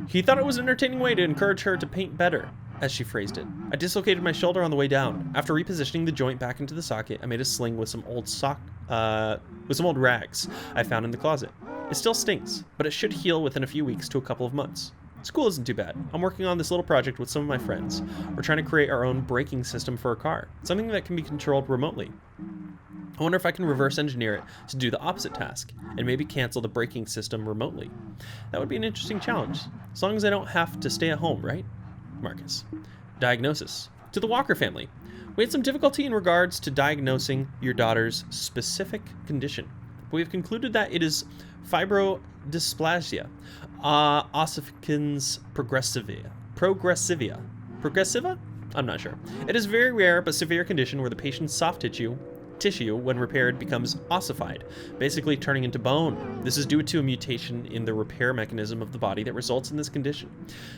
He thought it was an entertaining way to encourage her to paint better, as she phrased it. I dislocated my shoulder on the way down. After repositioning the joint back into the socket, I made a sling with some old rags I found in the closet. It still stinks, but it should heal within a few weeks to a couple of months. School isn't too bad. I'm working on this little project with some of my friends. We're trying to create our own braking system for a car, something that can be controlled remotely. I wonder if I can reverse engineer it to do the opposite task, and maybe cancel the braking system remotely. That would be an interesting challenge, as long as I don't have to stay at home, right? Marcus. Diagnosis. To the Walker family. We had some difficulty in regards to diagnosing your daughter's specific condition, but we have concluded that it is fibrodysplasia ossificans progressiva? I'm not sure. It is a very rare but severe condition where the patient's soft tissue, when repaired, becomes ossified, basically turning into bone. This is due to a mutation in the repair mechanism of the body that results in this condition.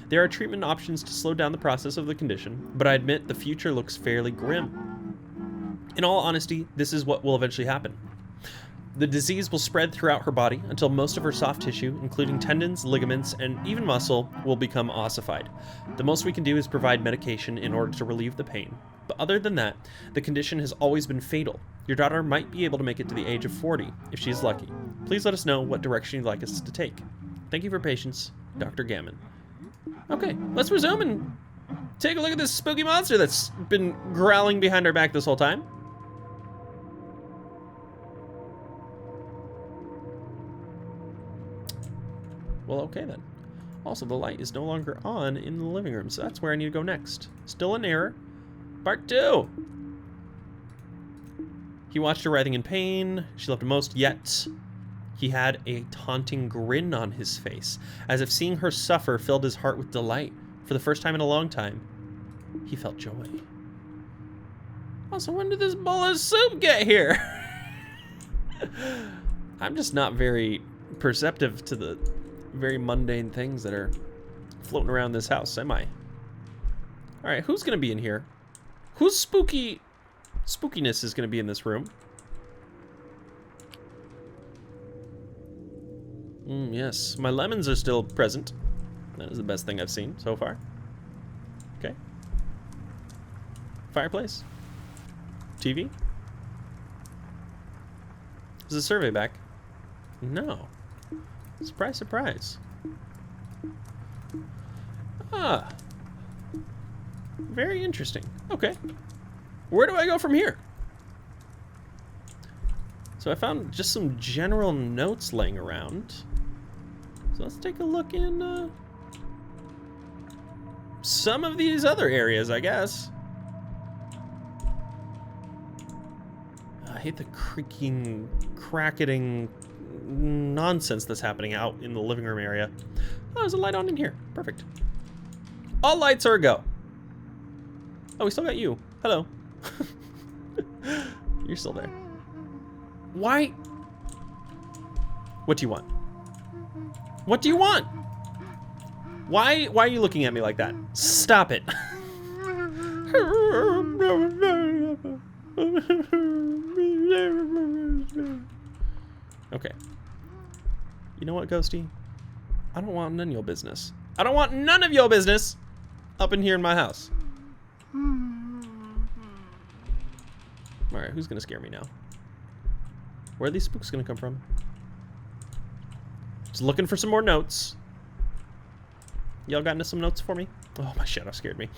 There are treatment options to slow down the process of the condition, but I admit the future looks fairly grim. In all honesty, this is what will eventually happen. The disease will spread throughout her body until most of her soft tissue, including tendons, ligaments, and even muscle, will become ossified. The most we can do is provide medication in order to relieve the pain. But other than that, the condition has always been fatal. Your daughter might be able to make it to the age of 40, if she is lucky. Please let us know what direction you'd like us to take. Thank you for your patience, Dr. Gammon. Okay, let's resume and take a look at this spooky monster that's been growling behind our back this whole time. Well, okay then. Also, the light is no longer on in the living room, so that's where I need to go next. Still an error. Part 2. He watched her writhing in pain. She loved him most, yet he had a taunting grin on his face, as if seeing her suffer filled his heart with delight. For the first time in a long time, he felt joy. Also, when did this bowl of soup get here? I'm just not very perceptive to the very mundane things that are floating around this house, am I? All right, who's gonna be in here? Whose spookiness is gonna be in this room? Yes, my lemons are still present. That is the best thing I've seen so far. Okay. Fireplace. TV. Is the survey back? No. Surprise, surprise. Ah. Very interesting. Okay. Where do I go from here? So I found just some general notes laying around. So let's take a look in some of these other areas, I guess. I hate the creaking, cracketing nonsense that's happening out in the living room area. Oh, there's a light on in here. Perfect. All lights are a go. Oh, we still got you. Hello. You're still there. Why? What do you want? What do you want? Why are you looking at me like that? Stop it. Okay. You know what, Ghosty? I don't want none of your business. I don't want none of your business up in here in my house. Alright, who's gonna scare me now? Where are these spooks gonna come from? Just looking for some more notes. Y'all got into some notes for me? Oh, my shadow scared me.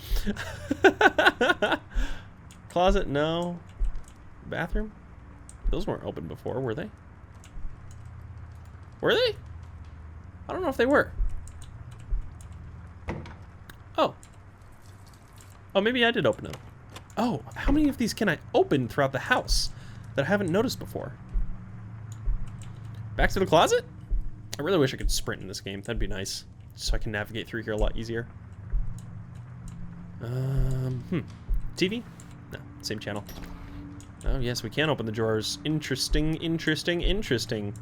Closet? No. Bathroom? Those weren't open before, were they? Were they? I don't know if they were. Oh. Oh, maybe I did open them. Oh, how many of these can I open throughout the house that I haven't noticed before? Back to the closet? I really wish I could sprint in this game. That'd be nice. So I can navigate through here a lot easier. TV? No, same channel. Oh, yes, we can open the drawers. Interesting, interesting, interesting.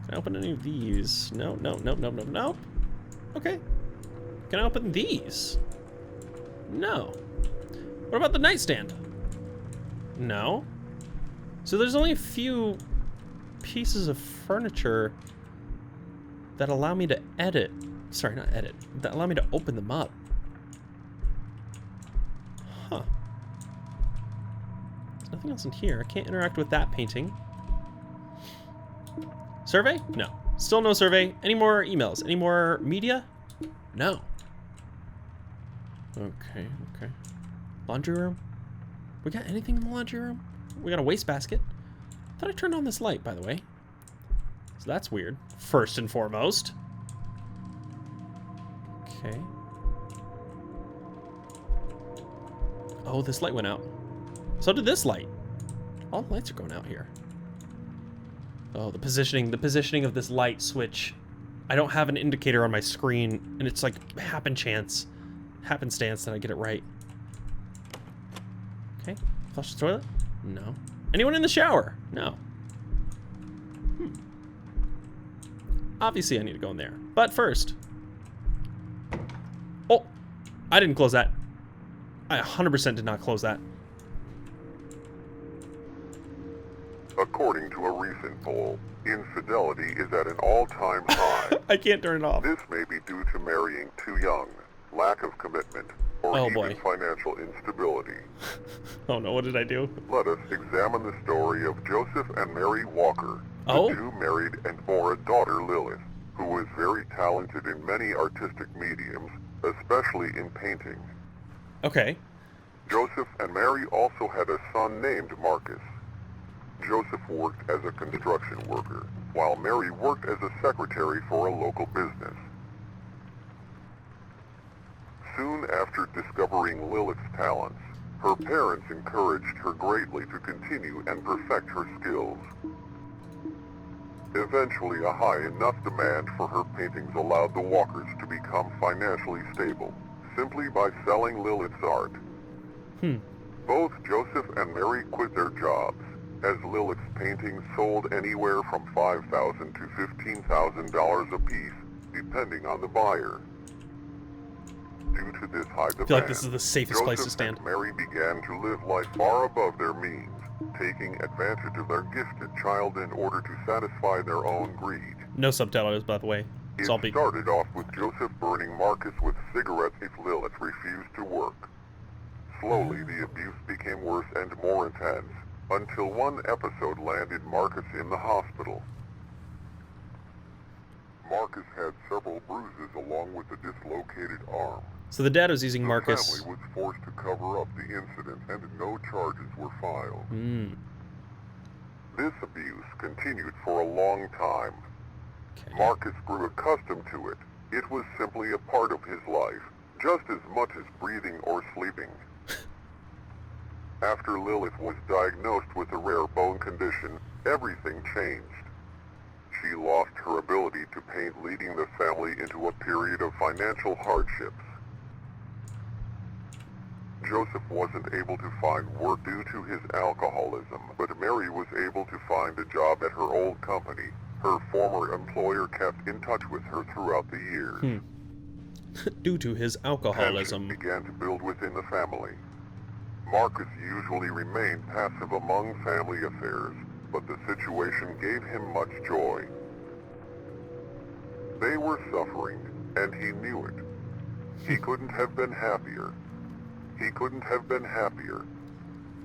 Can I open any of these? No, no, no, no, no, no. Okay. Can I open these? No. What about the nightstand? No. So there's only a few pieces of furniture that allow me to edit. Sorry, not edit. That allow me to open them up. Huh. There's nothing else in here. I can't interact with that painting. Survey? No. Still no survey. Any more emails? Any more media? No. Okay, okay. Laundry room? We got anything in the laundry room? We got a wastebasket. Thought I turned on this light, by the way. So that's weird. First and foremost. Okay. Oh, this light went out. So did this light. All the lights are going out here. Oh, the positioning of this light switch. I don't have an indicator on my screen, and it's like happenstance that I get it right. Okay, flush the toilet? No. Anyone in the shower? No. Obviously I need to go in there, but first. Oh, I didn't close that. I 100% did not close that. According to a recent poll, infidelity is at an all-time high. I can't turn it off. This may be due to marrying too young, lack of commitment, or even financial instability. Oh no, what did I do? Let us examine the story of Joseph and Mary Walker, the two married and bore a daughter, Lilith, who was very talented in many artistic mediums, especially in painting. Okay. Joseph and Mary also had a son named Marcus. Joseph worked as a construction worker, while Mary worked as a secretary for a local business. Soon after discovering Lilith's talents, her parents encouraged her greatly to continue and perfect her skills. Eventually, a high enough demand for her paintings allowed the Walkers to become financially stable, simply by selling Lilith's art. Both Joseph and Mary quit their jobs, as Lilith's paintings sold anywhere from $5,000 to $15,000 apiece, depending on the buyer. Due to this high demand, I feel like this is the safest place to Joseph stand. and Mary began to live life far above their means, taking advantage of their gifted child in order to satisfy their own greed. No subtitles, by the way. It So I'll be... started off with Joseph burning Marcus with cigarettes if Lilith refused to work. Slowly, the abuse became worse and more intense, until one episode landed Marcus in the hospital. Marcus had several bruises along with a dislocated arm. So the dad was using Marcus. The family was forced to cover up the incident and no charges were filed. This abuse continued for a long time. Okay. Marcus grew accustomed to it. It was simply a part of his life, just as much as breathing or sleeping. After Lilith was diagnosed with a rare bone condition, everything changed. She lost her ability to paint, leading the family into a period of financial hardships. Joseph wasn't able to find work due to his alcoholism, but Mary was able to find a job at her old company. Her former employer kept in touch with her throughout the years. Due to his alcoholism. Tension began to build within the family. Marcus usually remained passive among family affairs, but the situation gave him much joy. They were suffering, and he knew it. He couldn't have been happier. He couldn't have been happier.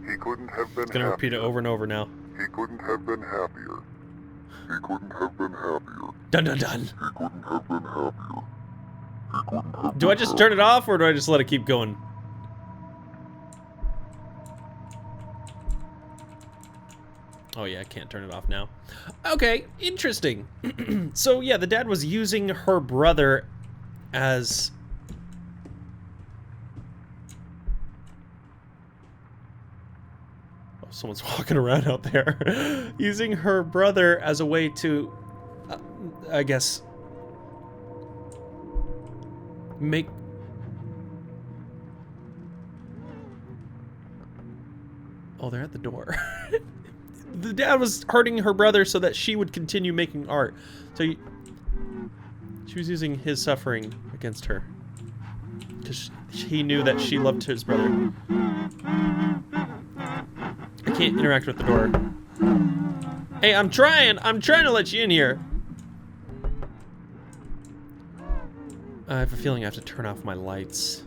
He couldn't have been happier. Gonna repeat it over and over now. He couldn't have been happier. He couldn't have been happier. Dun dun dun. He couldn't have been happier. He couldn't have Do I just turn it off or do I just let it keep going? Oh yeah, I can't turn it off now. Okay, interesting. So yeah, the dad was using her brother as... Oh, someone's walking around out there. Using her brother as a way to, I guess, make... Oh, they're at the door. The dad was hurting her brother so that she would continue making art. So she was using his suffering against her. Because he knew that she loved his brother. I can't interact with the door. Hey, I'm trying to let you in here. I have a feeling I have to turn off my lights.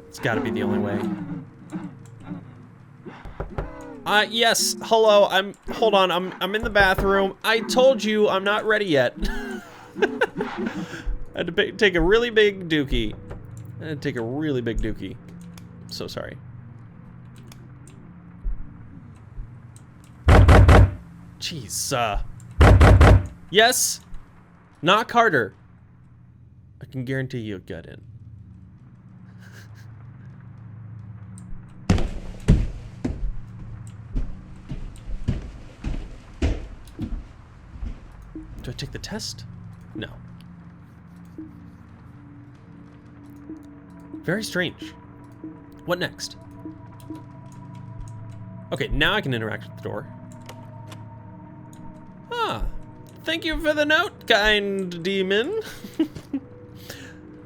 It's gotta be the only way. Yes, hello, hold on, I'm in the bathroom. I told you I'm not ready yet. I had to take a really big dookie. I'm so sorry. Jeez, yes, knock harder. I can guarantee you'll get in. Do I take the test? No. Very strange. What next? Okay, now I can interact with the door. Ah, thank you for the note, kind demon.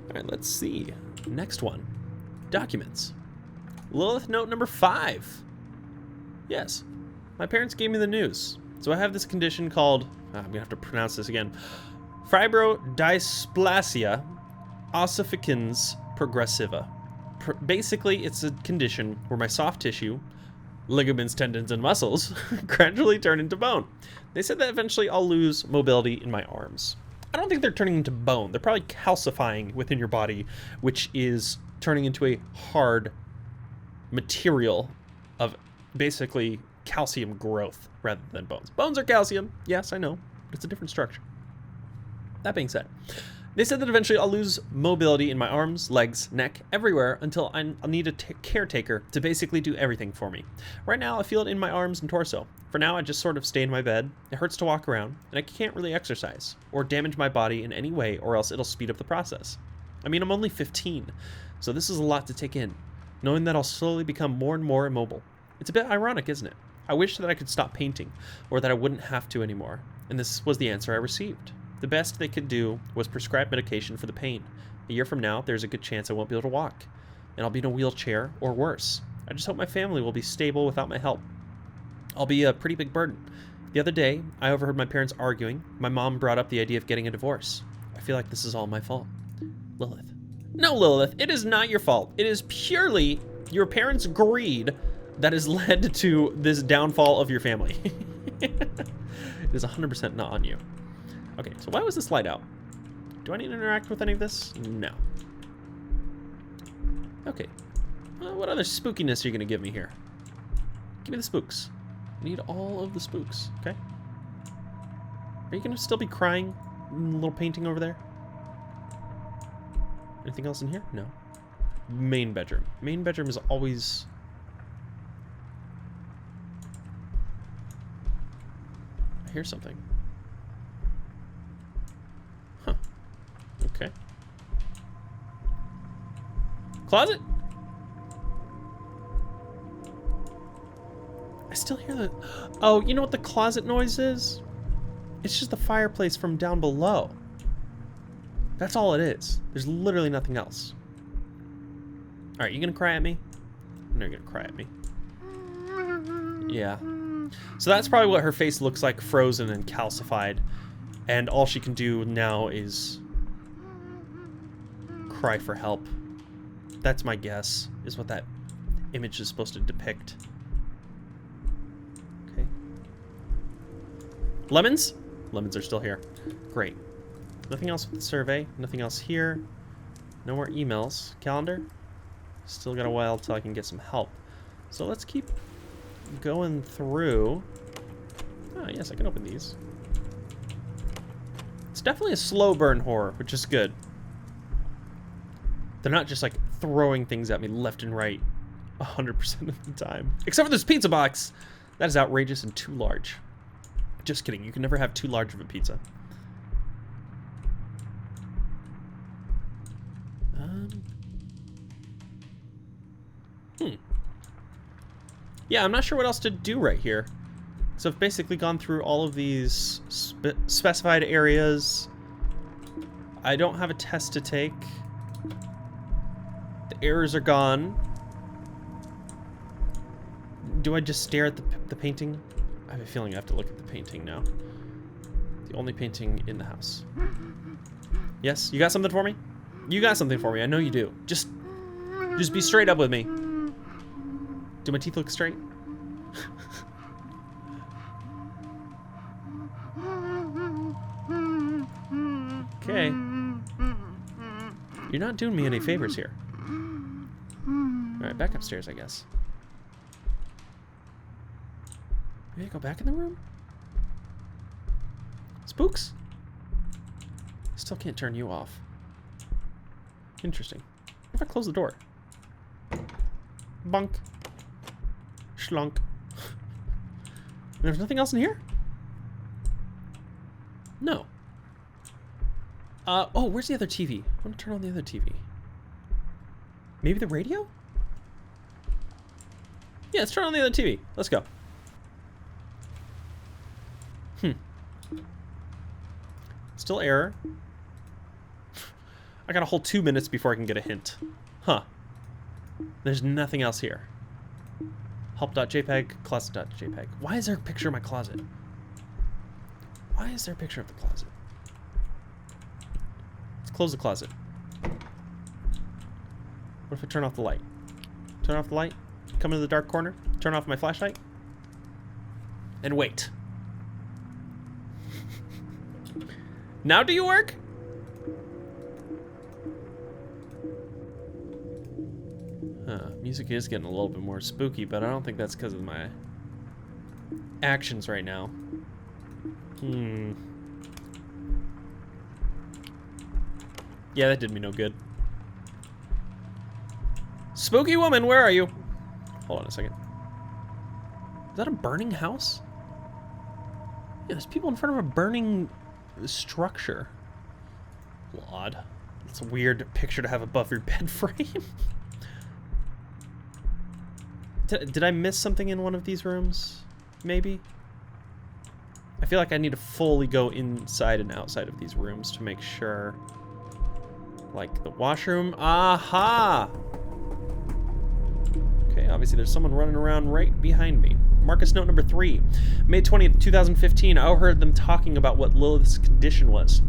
Alright, let's see. Next one. Documents. Lilith note number 5. Yes, my parents gave me the news. So I have this condition called, I'm gonna have to pronounce this again, fibrodysplasia ossificans progressiva. Basically, it's a condition where my soft tissue ligaments, tendons, and muscles gradually turn into bone. They said that eventually I'll lose mobility in my arms. I don't think they're turning into bone. They're probably calcifying within your body, which is turning into a hard material of basically calcium growth rather than bones. Bones are calcium. Yes, I know. But it's a different structure. That being said, they said that eventually I'll lose mobility in my arms, legs, neck, everywhere until I'll need a caretaker to basically do everything for me. Right now, I feel it in my arms and torso. For now, I just sort of stay in my bed. It hurts to walk around, and I can't really exercise or damage my body in any way, or else it'll speed up the process. I mean, I'm only 15, so this is a lot to take in, knowing that I'll slowly become more and more immobile. It's a bit ironic, isn't it? I wish that I could stop painting, or that I wouldn't have to anymore, and this was the answer I received. The best they could do was prescribe medication for the pain. A year from now, there's a good chance I won't be able to walk, and I'll be in a wheelchair or worse. I just hope my family will be stable without my help. I'll be a pretty big burden. The other day, I overheard my parents arguing. My mom brought up the idea of getting a divorce. I feel like this is all my fault. Lilith. No, Lilith, it is not your fault. It is purely your parents' greed that has led to this downfall of your family. It is 100% not on you. Okay, so why was this light out? Do I need to interact with any of this? No. Okay. Well, what other spookiness are you going to give me here? Give me the spooks. I need all of the spooks, okay? Are you going to still be crying in the little painting over there? Anything else in here? No. Main bedroom. Main bedroom is always... I hear something. Huh. Okay. Closet? I still hear the... Oh, you know what the closet noise is? It's just the fireplace from down below. That's all it is. There's literally nothing else. Alright, you gonna cry at me? I know you're gonna cry at me. Yeah. So that's probably what her face looks like, frozen and calcified. And all she can do now is cry for help. That's my guess, is what that image is supposed to depict. Okay. Lemons? Lemons are still here. Great. Nothing else with the survey. Nothing else here. No more emails. Calendar? Still got a while till I can get some help. So let's keep going through. Ah, yes, I can open these. It's definitely a slow burn horror, which is good. They're not just like throwing things at me left and right 100% of the time. Except for this pizza box! That is outrageous and too large. Just kidding, you can never have too large of a pizza. Yeah, I'm not sure what else to do right here. So I've basically gone through all of these specified areas. I don't have a test to take. The errors are gone. Do I just stare at the painting? I have a feeling I have to look at the painting now. The only painting in the house. Yes, you got something for me? You got something for me, I know you do. Just be straight up with me. Do my teeth look straight? Okay. You're not doing me any favors here. Alright, back upstairs, I guess. Maybe I go back in the room? Spooks? Still can't turn you off. Interesting. What if I close the door? Bunk. Schlunk. There's nothing else in here? No. Oh, where's the other TV? I want to turn on the other TV. Maybe the radio? Yeah, let's turn on the other TV. Let's go. Still error. I got a whole 2 minutes before I can get a hint. Huh. There's nothing else here. Help.jpg, closet.jpg. Why is there a picture of my closet? Why is there a picture of the closet? Let's close the closet. What if I turn off the light? Turn off the light? come into the dark corner, turn off my flashlight, and wait. Now do you work? Music is getting a little bit more spooky, but I don't think that's because of my actions right now. Yeah, that did me no good. Spooky woman, where are you? Hold on a second. Is that a burning house? Yeah, there's people in front of a burning structure. A little odd. It's a weird picture to have above your bed frame. Did I miss something in one of these rooms? Maybe? I feel like I need to fully go inside and outside of these rooms to make sure. Like the washroom. Aha! Okay, obviously there's someone running around right behind me. Marcus note number 3. May 20th, 2015, I overheard them talking about what Lilith's condition was.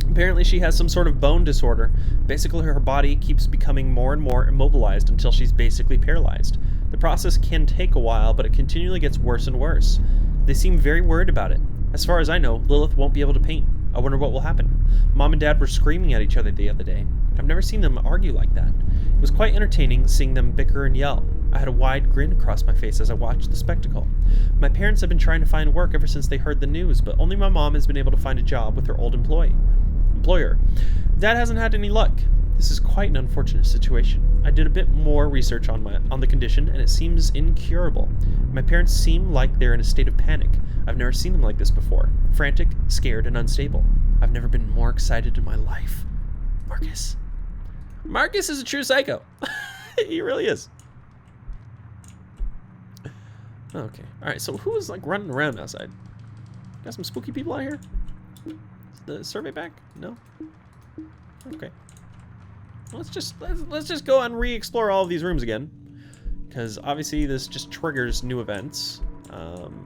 Apparently she has some sort of bone disorder. Basically her body keeps becoming more and more immobilized until she's basically paralyzed. The process can take a while, but it continually gets worse and worse. They seem very worried about it. As far as I know, Lilith won't be able to paint. I wonder what will happen. Mom and Dad were screaming at each other the other day. I've never seen them argue like that. It was quite entertaining seeing them bicker and yell. I had a wide grin across my face as I watched the spectacle. My parents have been trying to find work ever since they heard the news, but only my mom has been able to find a job with her old employer. Dad hasn't had any luck. This is quite an unfortunate situation. I did a bit more research on the condition, and it seems incurable. My parents seem like they're in a state of panic. I've never seen them like this before. Frantic, scared, and unstable. I've never been more excited in my life. Marcus. Marcus is a true psycho. He really is. Okay. Alright, so who is like running around outside? Got some spooky people out here? Is the survey back? No? Okay. Let's just go and re-explore all of these rooms again. Because obviously this just triggers new events. I'm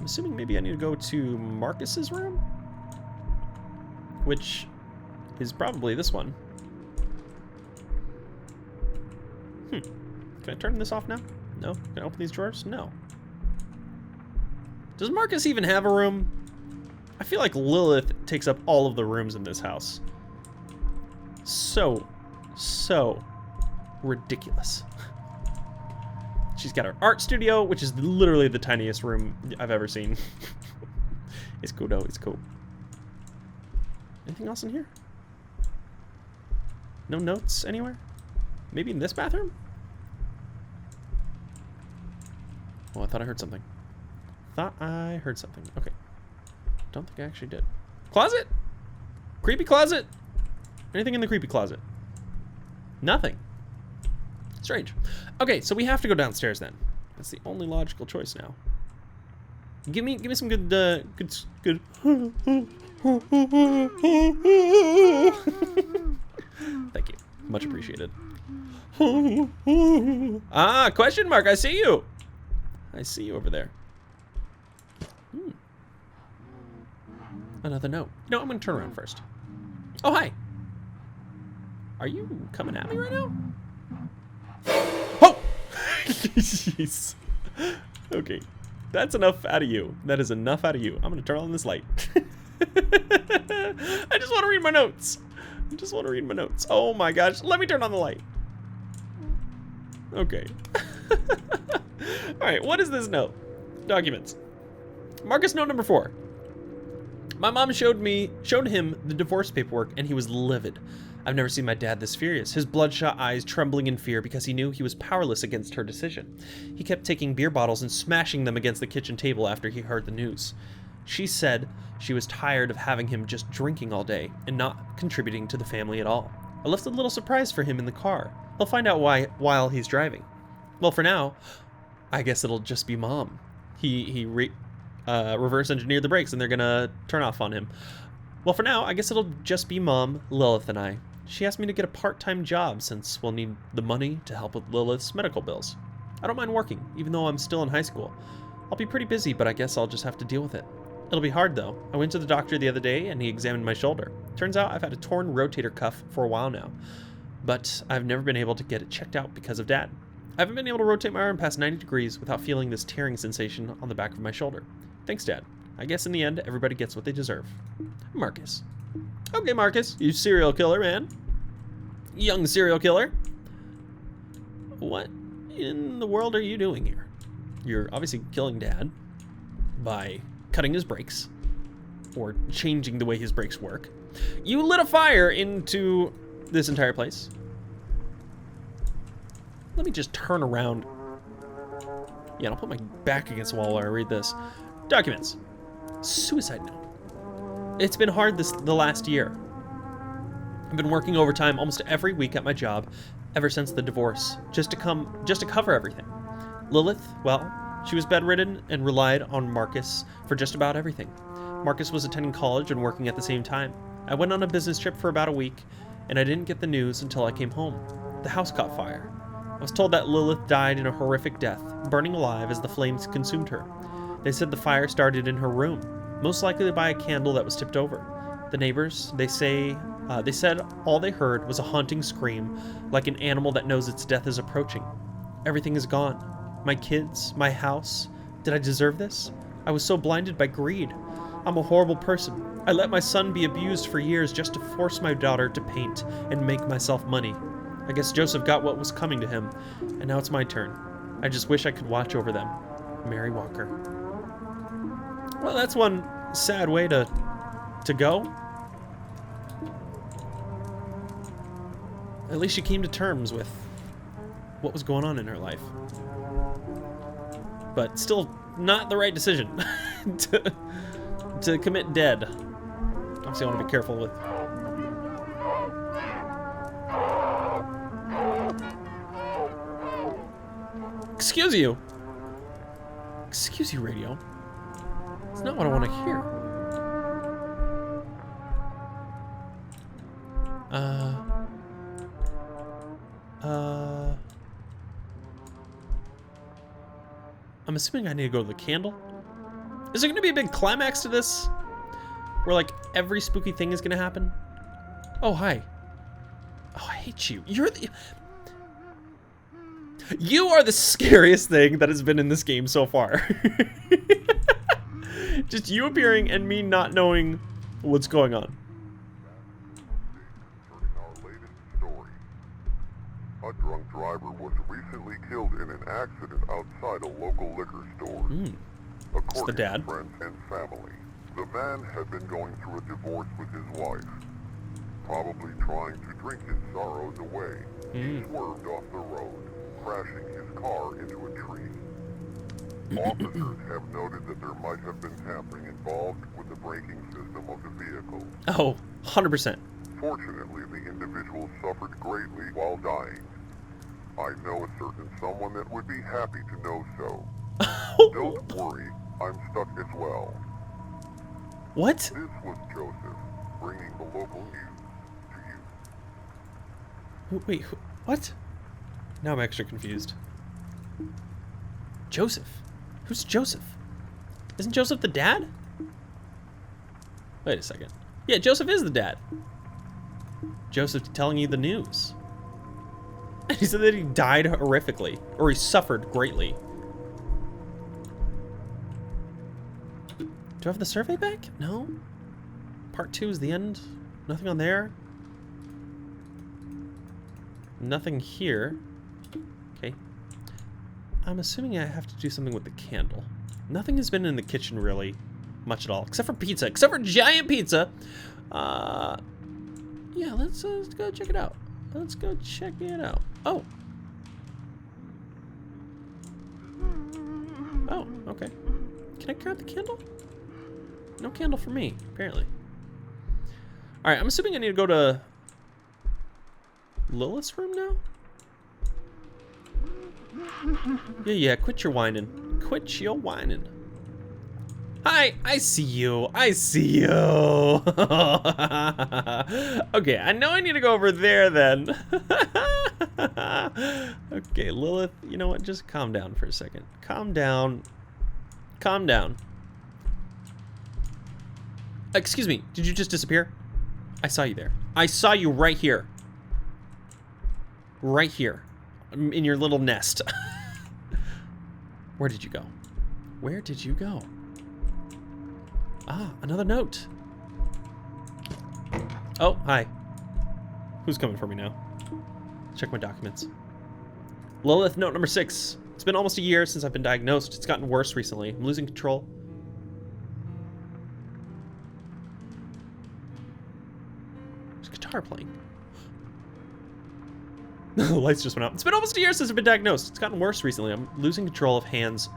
assuming maybe I need to go to Marcus's room? Which is probably this one. Can I turn this off now? No? Can I open these drawers? No. Does Marcus even have a room? I feel like Lilith takes up all of the rooms in this house. So ridiculous. She's got her art studio, which is literally the tiniest room I've ever seen. It's cool though, it's cool. Anything else in here? No notes anywhere? Maybe in this bathroom? Oh, I thought I heard something. Okay. Don't think I actually did. Closet? Creepy closet? Anything in the creepy closet? Nothing. Strange. Okay, so we have to go downstairs then. That's the only logical choice now. Give me some good. Thank you. Much appreciated. Ah, question mark. I see you. I see you over there. Another note. No, I'm gonna turn around first. Oh, hi. Are you coming at me right now? Oh! Jeez. Okay. That's enough out of you. That is enough out of you. I'm gonna turn on this light. I just want to read my notes. Oh my gosh. Let me turn on the light. Okay. Alright, what is this note? Documents. Marcus note number 4. My mom showed him the divorce paperwork, and he was livid. I've never seen my dad this furious, his bloodshot eyes trembling in fear because he knew he was powerless against her decision. He kept taking beer bottles and smashing them against the kitchen table after he heard the news. She said she was tired of having him just drinking all day and not contributing to the family at all. I left a little surprise for him in the car. He'll find out why while he's driving. Well, for now, I guess it'll just be Mom. He reverse engineered the brakes and they're gonna turn off on him. Well, for now, I guess it'll just be Mom, Lilith, and I. She asked me to get a part-time job since we'll need the money to help with Lilith's medical bills. I don't mind working, even though I'm still in high school. I'll be pretty busy, but I guess I'll just have to deal with it. It'll be hard, though. I went to the doctor the other day, and he examined my shoulder. Turns out I've had a torn rotator cuff for a while now, but I've never been able to get it checked out because of Dad. I haven't been able to rotate my arm past 90 degrees without feeling this tearing sensation on the back of my shoulder. Thanks, Dad. I guess in the end, everybody gets what they deserve. Marcus. Okay, Marcus, you serial killer, man. Young serial killer. What in the world are you doing here? You're obviously killing Dad by cutting his brakes or changing the way his brakes work. You lit a fire into this entire place. Let me just turn around. Yeah, I'll put my back against the wall while I read this. Documents. Suicide note. It's been hard the last year. I've been working overtime almost every week at my job ever since the divorce, just to cover everything. Lilith, well, she was bedridden and relied on Marcus for just about everything. Marcus was attending college and working at the same time. I went on a business trip for about a week, and I didn't get the news until I came home. The house caught fire. I was told that Lilith died in a horrific death, burning alive as the flames consumed her. They said the fire started in her room, most likely by a candle that was tipped over. The neighbors, they said all they heard was a haunting scream, like an animal that knows its death is approaching. Everything is gone. My kids, my house. Did I deserve this? I was so blinded by greed. I'm a horrible person. I let my son be abused for years just to force my daughter to paint and make myself money. I guess Joseph got what was coming to him, and now it's my turn. I just wish I could watch over them. Mary Walker. Well, that's one sad way to go. At least she came to terms with what was going on in her life. But still not the right decision to commit dead. Obviously I want to be careful with. Excuse you. Excuse you, radio. It's not what I want to hear. I'm assuming I need to go to the candle. Is there going to be a big climax to this? Where, like, every spooky thing is going to happen? Oh, hi. Oh, I hate you. You are the scariest thing that has been in this game so far. Just you appearing and me not knowing what's going on. Our latest story. A drunk driver was recently killed in an accident outside a local liquor store. According the dad. to friends and family, the man had been going through a divorce with his wife. Probably trying to drink his sorrows away, he swerved off the road, crashing his car into a tree. Officers have noted that there might have been tampering involved with the braking system of the vehicle. Oh, 100%. Fortunately, the individual suffered greatly while dying. I know a certain someone that would be happy to know so. Don't worry, I'm stuck as well. What? This was Joseph, bringing the local news to you. Wait, what? Now I'm extra confused. Joseph? Who's Joseph? Isn't Joseph the dad? Wait a second. Yeah, Joseph is the dad. Joseph's telling you the news. He said that he died horrifically, or he suffered greatly. Do I have the survey back? No. Part 2 is the end. Nothing on there. Nothing here. Okay. I'm assuming I have to do something with the candle. Nothing has been in the kitchen really much at all, except for pizza, except for giant pizza. Yeah, let's go check it out. Let's go check it out. Oh. Oh, okay. Can I grab the candle? No candle for me, apparently. Alright, I'm assuming I need to go to Lilith's room now? Yeah, quit your whining. Quit your whining. Hi, I see you. I see you. Okay, I know I need to go over there then. Okay, Lilith, you know what? Just calm down for a second. Calm down. Calm down. Excuse me, did you just disappear? I saw you there. I saw you right here. Right here. in your little nest. Where did you go? Where did you go? Ah, another note. Oh, hi. Who's coming for me now? Check my documents. Lilith, note number 6. It's been almost a year since I've been diagnosed. It's gotten worse recently. I'm losing control. There's a guitar playing. The lights just went out. It's been almost a year since I've been diagnosed. It's gotten worse recently. I'm losing control of hands,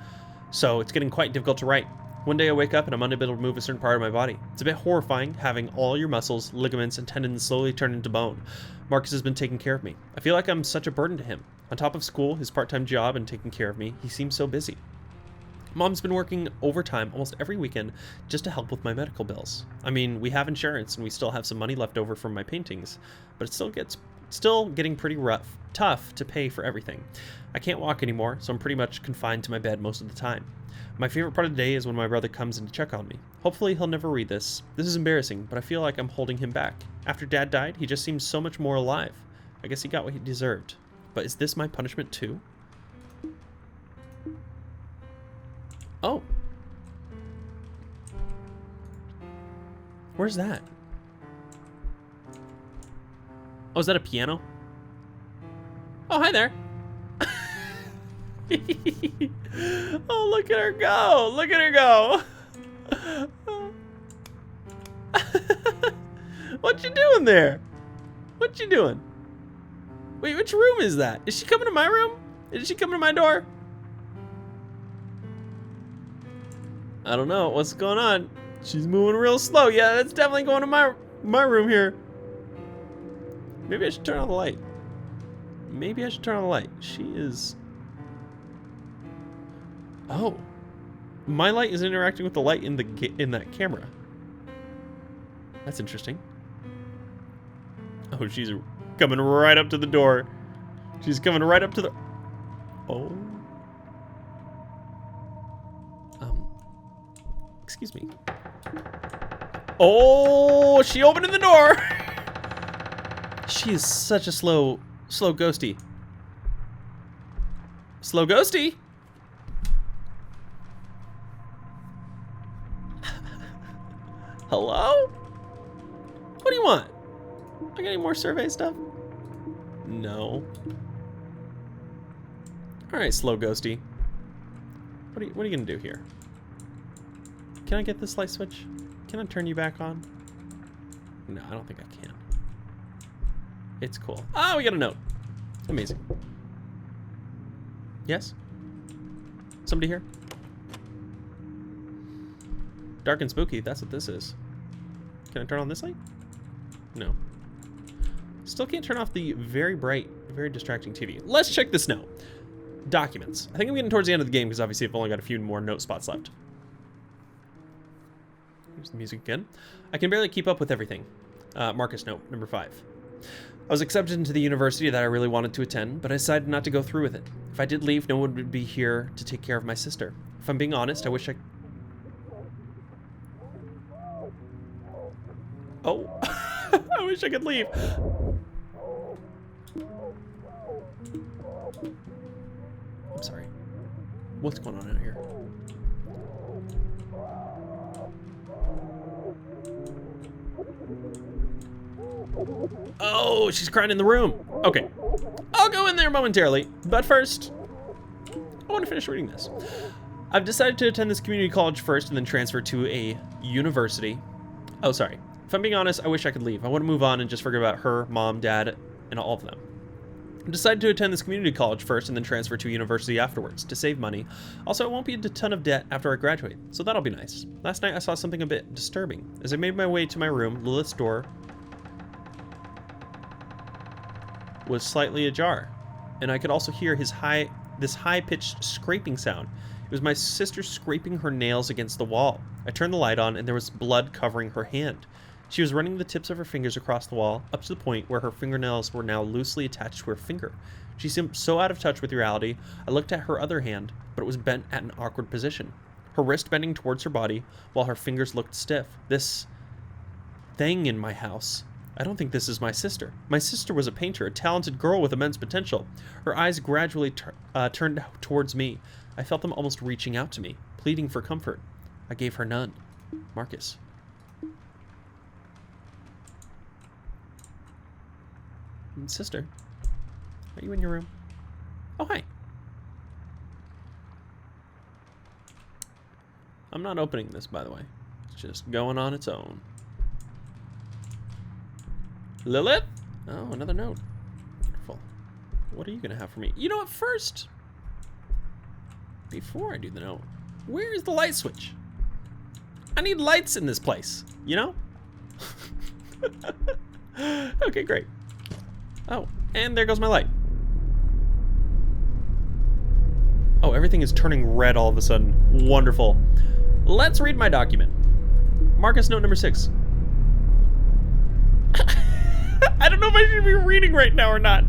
so it's getting quite difficult to write. One day I wake up and I'm unable to move a certain part of my body. It's a bit horrifying having all your muscles, ligaments, and tendons slowly turn into bone. Marcus has been taking care of me. I feel like I'm such a burden to him. On top of school, his part-time job, and taking care of me, he seems so busy. Mom's been working overtime almost every weekend just to help with my medical bills. I mean, we have insurance and we still have some money left over from my paintings, but it still getting pretty tough to pay for everything. I can't walk anymore, so I'm pretty much confined to my bed most of the time. My favorite part of the day is when my brother comes in to check on me. Hopefully he'll never read this. This is embarrassing, but I feel like I'm holding him back. After Dad died, he just seems so much more alive. I guess he got what he deserved. But is this my punishment too? Oh. Where's that? Oh, is that a piano? Oh, hi there. Oh, look at her go. Look at her go. What you doing there? What you doing? Wait, which room is that? Is she coming to my room? Is she coming to my door? I don't know. What's going on? She's moving real slow. Yeah, that's definitely going to my room here. Maybe I should turn on the light. Maybe I should turn on the light. She is... Oh. My light is interacting with the light in that camera. That's interesting. Oh, she's coming right up to the door. She's coming right up to the... Oh. Excuse me. Oh, she opened the door. She is such a slow ghosty. Slow ghosty. Hello? What do you want? I got any more survey stuff? No. All right, slow ghosty. What are you gonna do here? Can I get this light switch? Can I turn you back on? No, I don't think I can. It's cool. Oh, we got a note. Amazing. Yes? Somebody here? Dark and spooky, that's what this is. Can I turn on this light? No. Still can't turn off the very bright, very distracting TV. Let's check this note. Documents. I think I'm getting towards the end of the game because obviously I've only got a few more note spots left. Here's the music again. I can barely keep up with everything. Marcus note, number 5. I was accepted into the university that I really wanted to attend, but I decided not to go through with it. If I did leave, no one would be here to take care of my sister. If I'm being honest, I wish I... Oh, I wish I could leave. I'm sorry. What's going on out here? Oh, she's crying in the room. Okay. I'll go in there momentarily, but first, I want to finish reading this. I've decided to attend this community college first and then transfer to a university. Oh, sorry. If I'm being honest, I wish I could leave. I want to move on and just forget about her, mom, dad, and all of them. I've decided to attend this community college first and then transfer to university afterwards to save money. Also, I won't be in a ton of debt after I graduate, so that'll be nice. Last night, I saw something a bit disturbing. As I made my way to my room, Lilith's door was slightly ajar, and I could also hear this high-pitched scraping sound. It was my sister scraping her nails against the wall. I turned the light on, and there was blood covering her hand. She was running the tips of her fingers across the wall, up to the point where her fingernails were now loosely attached to her finger. She seemed so out of touch with reality. I looked at her other hand, but it was bent at an awkward position, her wrist bending towards her body, while her fingers looked stiff. This thing in my house I don't think this is my sister. My sister was a painter, a talented girl with immense potential. Her eyes gradually turned towards me. I felt them almost reaching out to me, pleading for comfort. I gave her none. Marcus. Sister, are you in your room? Oh, hi. I'm not opening this, by the way. It's just going on its own. Lilith? Oh, another note. Wonderful. What are you going to have for me? You know what, first, before I do the note, where is the light switch? I need lights in this place, you know? Okay, great. Oh, and there goes my light. Oh, everything is turning red all of a sudden. Wonderful. Let's read my document. Marcus, note number 6. I don't know if I should be reading right now or not.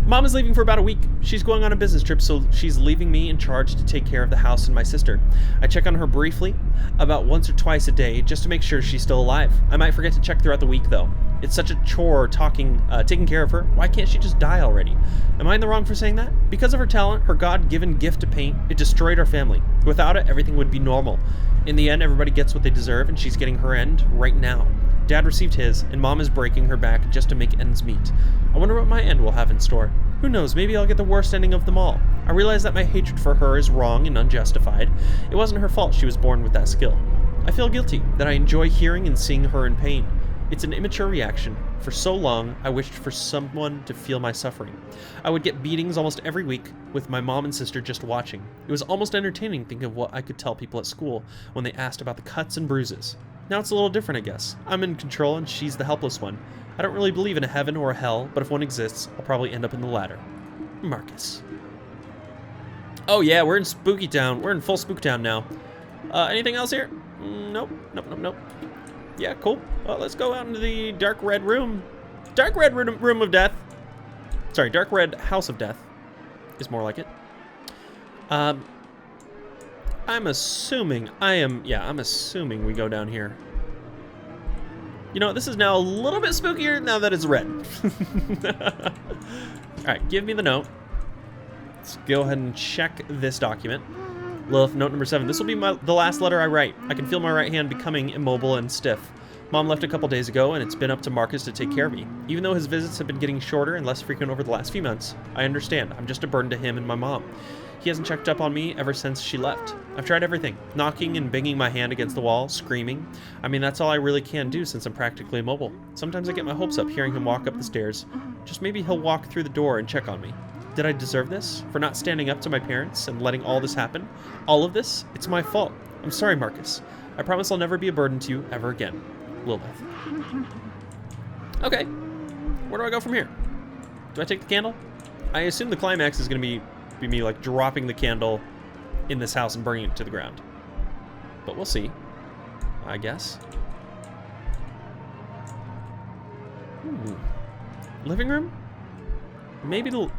Mom is leaving for about a week. She's going on a business trip, so she's leaving me in charge to take care of the house and my sister. I check on her briefly, about once or twice a day, just to make sure she's still alive. I might forget to check throughout the week, though. It's such a chore taking care of her. Why can't she just die already? Am I in the wrong for saying that? Because of her talent, her God-given gift to paint, it destroyed our family. Without it, everything would be normal. In the end, everybody gets what they deserve, and she's getting her end right now. Dad received his, and Mom is breaking her back just to make ends meet. I wonder what my end will have in store. Who knows, maybe I'll get the worst ending of them all. I realize that my hatred for her is wrong and unjustified. It wasn't her fault she was born with that skill. I feel guilty that I enjoy hearing and seeing her in pain. It's an immature reaction. For so long, I wished for someone to feel my suffering. I would get beatings almost every week, with my mom and sister just watching. It was almost entertaining thinking of what I could tell people at school when they asked about the cuts and bruises. Now it's a little different, I guess. I'm in control and she's the helpless one. I don't really believe in a heaven or a hell, but if one exists, I'll probably end up in the latter. Marcus. Oh yeah, we're in Spooky Town. We're in full Spook Town now. Anything else here? Nope. Yeah, cool. Well, let's go out into the dark red room. Dark red room of death. Sorry, dark red house of death is more like it. I'm assuming we go down here. You know, this is now a little bit spookier now that it's red. All right, give me the note. Let's go ahead and check this document. Lilith, note number 7. This will be the last letter I write. I can feel my right hand becoming immobile and stiff. Mom left a couple days ago, and it's been up to Marcus to take care of me. Even though his visits have been getting shorter and less frequent over the last few months, I understand. I'm just a burden to him and my mom. He hasn't checked up on me ever since she left. I've tried everything. Knocking and banging my hand against the wall, screaming. I mean, that's all I really can do since I'm practically immobile. Sometimes I get my hopes up hearing him walk up the stairs. Just maybe he'll walk through the door and check on me. Did I deserve this? For not standing up to my parents and letting all this happen? All of this? It's my fault. I'm sorry, Marcus. I promise I'll never be a burden to you ever again. Lilith. Okay. Where do I go from here? Do I take the candle? I assume the climax is going to be me like dropping the candle in this house and burning it to the ground. But we'll see, I guess. Ooh. Living room? Maybe the...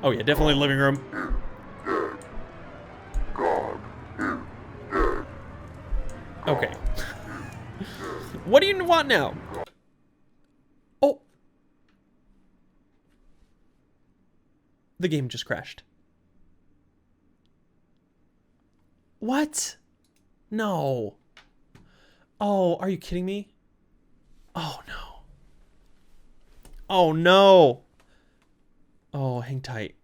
Oh yeah, definitely living room. Okay. What do you want now? Oh. The game just crashed. What? No. Oh, are you kidding me? Oh, no. Oh, no. Oh, hang tight.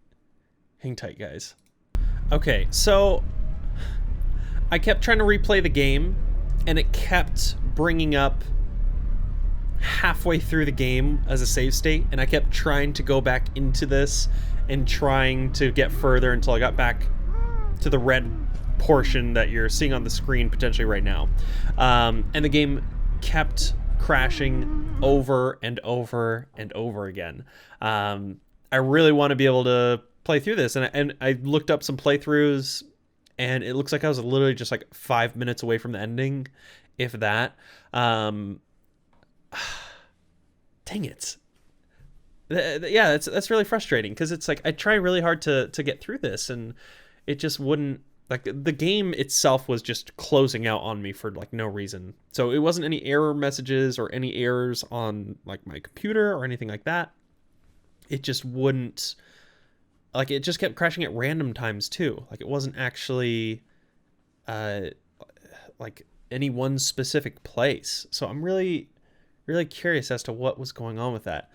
Hang tight, guys. Okay, so I kept trying to replay the game, and it kept bringing up halfway through the game as a save state, and I kept trying to go back into this and trying to get further until I got back to the red portion that you're seeing on the screen potentially right now. And the game kept crashing over and over and over again. I really want to be able to play through this, and I looked up some playthroughs, and it looks like I was literally just like 5 minutes away from the ending, if that. Dang it. Yeah, that's really frustrating, because it's like I try really hard to get through this, and it just wouldn't Like the game itself was just closing out on me for like no reason. So it wasn't any error messages or any errors on like my computer or anything like that. It just wouldn't, like, it just kept crashing at random times too. Like it wasn't actually like any one specific place. So I'm really curious as to what was going on with that.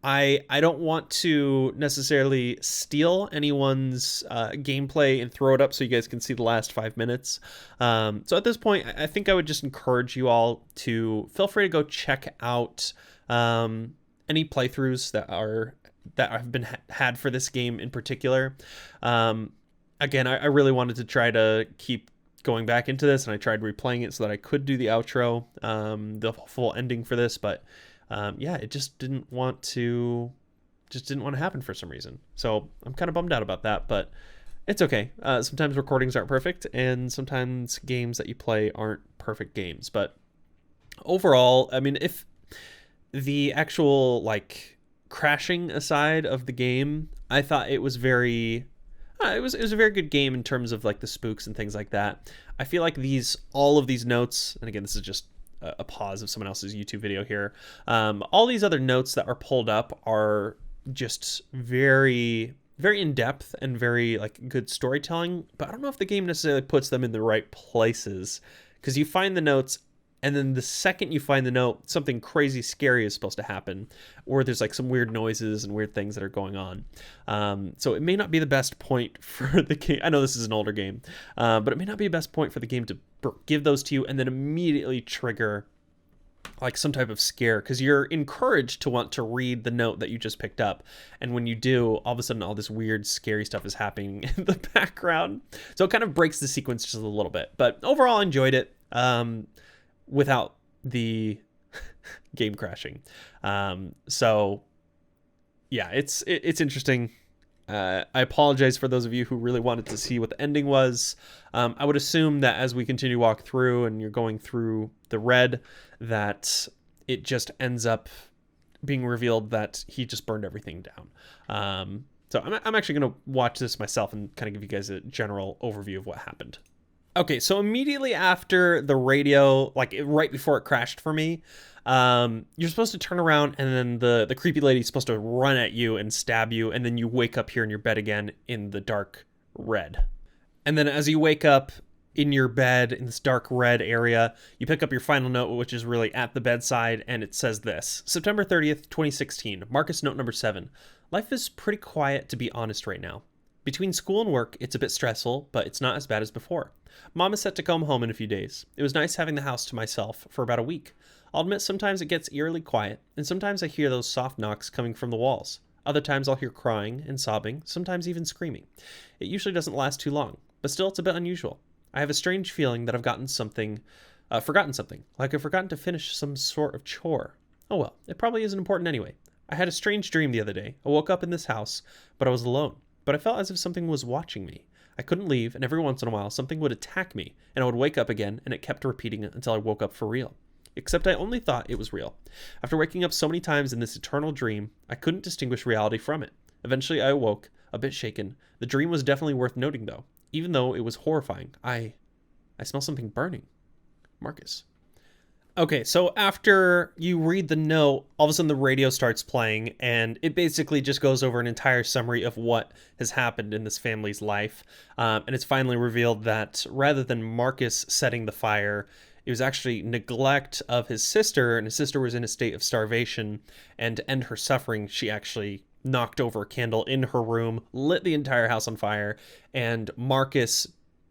I don't want to necessarily steal anyone's gameplay and throw it up so you guys can see the last 5 minutes. So at this point, I think I would just encourage you all to feel free to go check out any playthroughs that have been had for this game in particular. Again, I really wanted to try to keep going back into this, and I tried replaying it so that I could do the outro, the full ending for this, but yeah, it just didn't want to happen for some reason. So I'm kind of bummed out about that, but it's okay. Sometimes recordings aren't perfect, and sometimes games that you play aren't perfect games. But overall, I mean, if the actual like crashing aside of the game, I thought it was very it was a very good game in terms of like the spooks and things like that. I feel like all of these notes, and again, this is just a pause of someone else's YouTube video here. All these other notes that are pulled up are just very, very in depth and very like good storytelling, but I don't know if the game necessarily puts them in the right places, because you find the notes and then the second you find the note, something crazy scary is supposed to happen, or there's like some weird noises and weird things that are going on. So it may not be the best point for the game. I know this is an older game, but it may not be the best point for the game to give those to you and then immediately trigger like some type of scare, because you're encouraged to want to read the note that you just picked up. And when you do, all of a sudden all this weird scary stuff is happening in the background. So it kind of breaks the sequence just a little bit, but overall I enjoyed it. Without the game crashing. So yeah, it's interesting. I apologize for those of you who really wanted to see what the ending was. I would assume that as we continue to walk through and you're going through the red, that it just ends up being revealed that he just burned everything down. So I'm actually going to watch this myself and kind of give you guys a general overview of what happened. Okay, so immediately after the radio, like right before it crashed for me, you're supposed to turn around and then the creepy lady's supposed to run at you and stab you, and then you wake up here in your bed again in the dark red. And then as you wake up in your bed in this dark red area, you pick up your final note, which is really at the bedside, and it says this: September 30th, 2016, Marcus note number 7. Life is pretty quiet, to be honest, right now. Between school and work, it's a bit stressful, but it's not as bad as before. Mom is set to come home in a few days. It was nice having the house to myself for about a week. I'll admit sometimes it gets eerily quiet, and sometimes I hear those soft knocks coming from the walls. Other times I'll hear crying and sobbing, sometimes even screaming. It usually doesn't last too long, but still it's a bit unusual. I have a strange feeling that I've forgotten something, like I've forgotten to finish some sort of chore. Oh well, it probably isn't important anyway. I had a strange dream the other day. I woke up in this house, but I was alone. But I felt as if something was watching me. I couldn't leave, and every once in a while something would attack me, and I would wake up again, and it kept repeating it until I woke up for real. Except I only thought it was real. After waking up so many times in this eternal dream, I couldn't distinguish reality from it. Eventually I awoke, a bit shaken. The dream was definitely worth noting though. Even though it was horrifying. I smell something burning. Marcus. Okay, so after you read the note, all of a sudden the radio starts playing, and it basically just goes over an entire summary of what has happened in this family's life. And it's finally revealed that rather than Marcus setting the fire, it was actually neglect of his sister, and his sister was in a state of starvation. And to end her suffering, she actually knocked over a candle in her room, lit the entire house on fire, and Marcus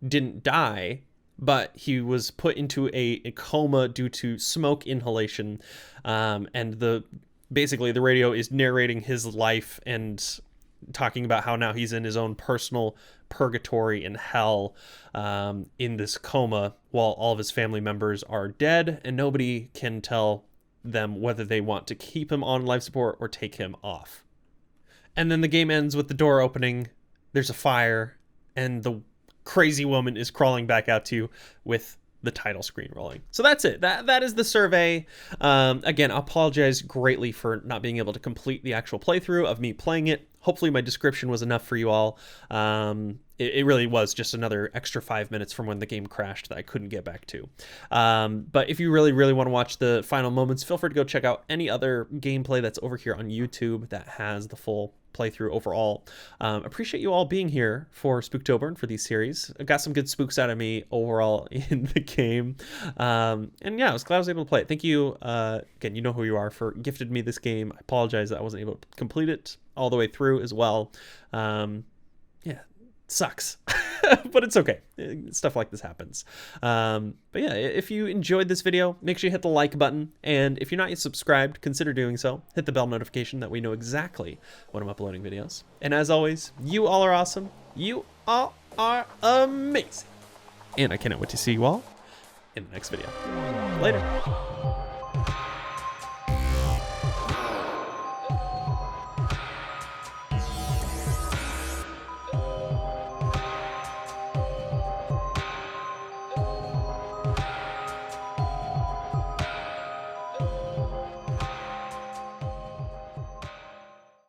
didn't die, but he was put into a coma due to smoke inhalation. And basically the radio is narrating his life and talking about how now he's in his own personal purgatory in hell, in this coma, while all of his family members are dead and nobody can tell them whether they want to keep him on life support or take him off. And then the game ends with the door opening, there's a fire, and the crazy woman is crawling back out to you with the title screen rolling. So that's it. That is the survey. Again, I apologize greatly for not being able to complete the actual playthrough of me playing it. Hopefully my description was enough for you all. it really was just another extra 5 minutes from when the game crashed that I couldn't get back to. But if you really, really want to watch the final moments, feel free to go check out any other gameplay that's over here on YouTube that has the full playthrough overall. Appreciate you all being here for Spooktober and for these series. I got some good spooks out of me overall in the game. And yeah, I was glad I was able to play it. Thank you, again, you know who you are, for gifted me this game. I apologize that I wasn't able to complete it all the way through as well. Yeah, sucks. But it's okay. Stuff like this happens. But yeah, if you enjoyed this video, make sure you hit the like button. And if you're not yet subscribed, consider doing so. Hit the bell notification that we know exactly when I'm uploading videos. And as always, you all are awesome. You all are amazing. And I cannot wait to see you all in the next video. Later.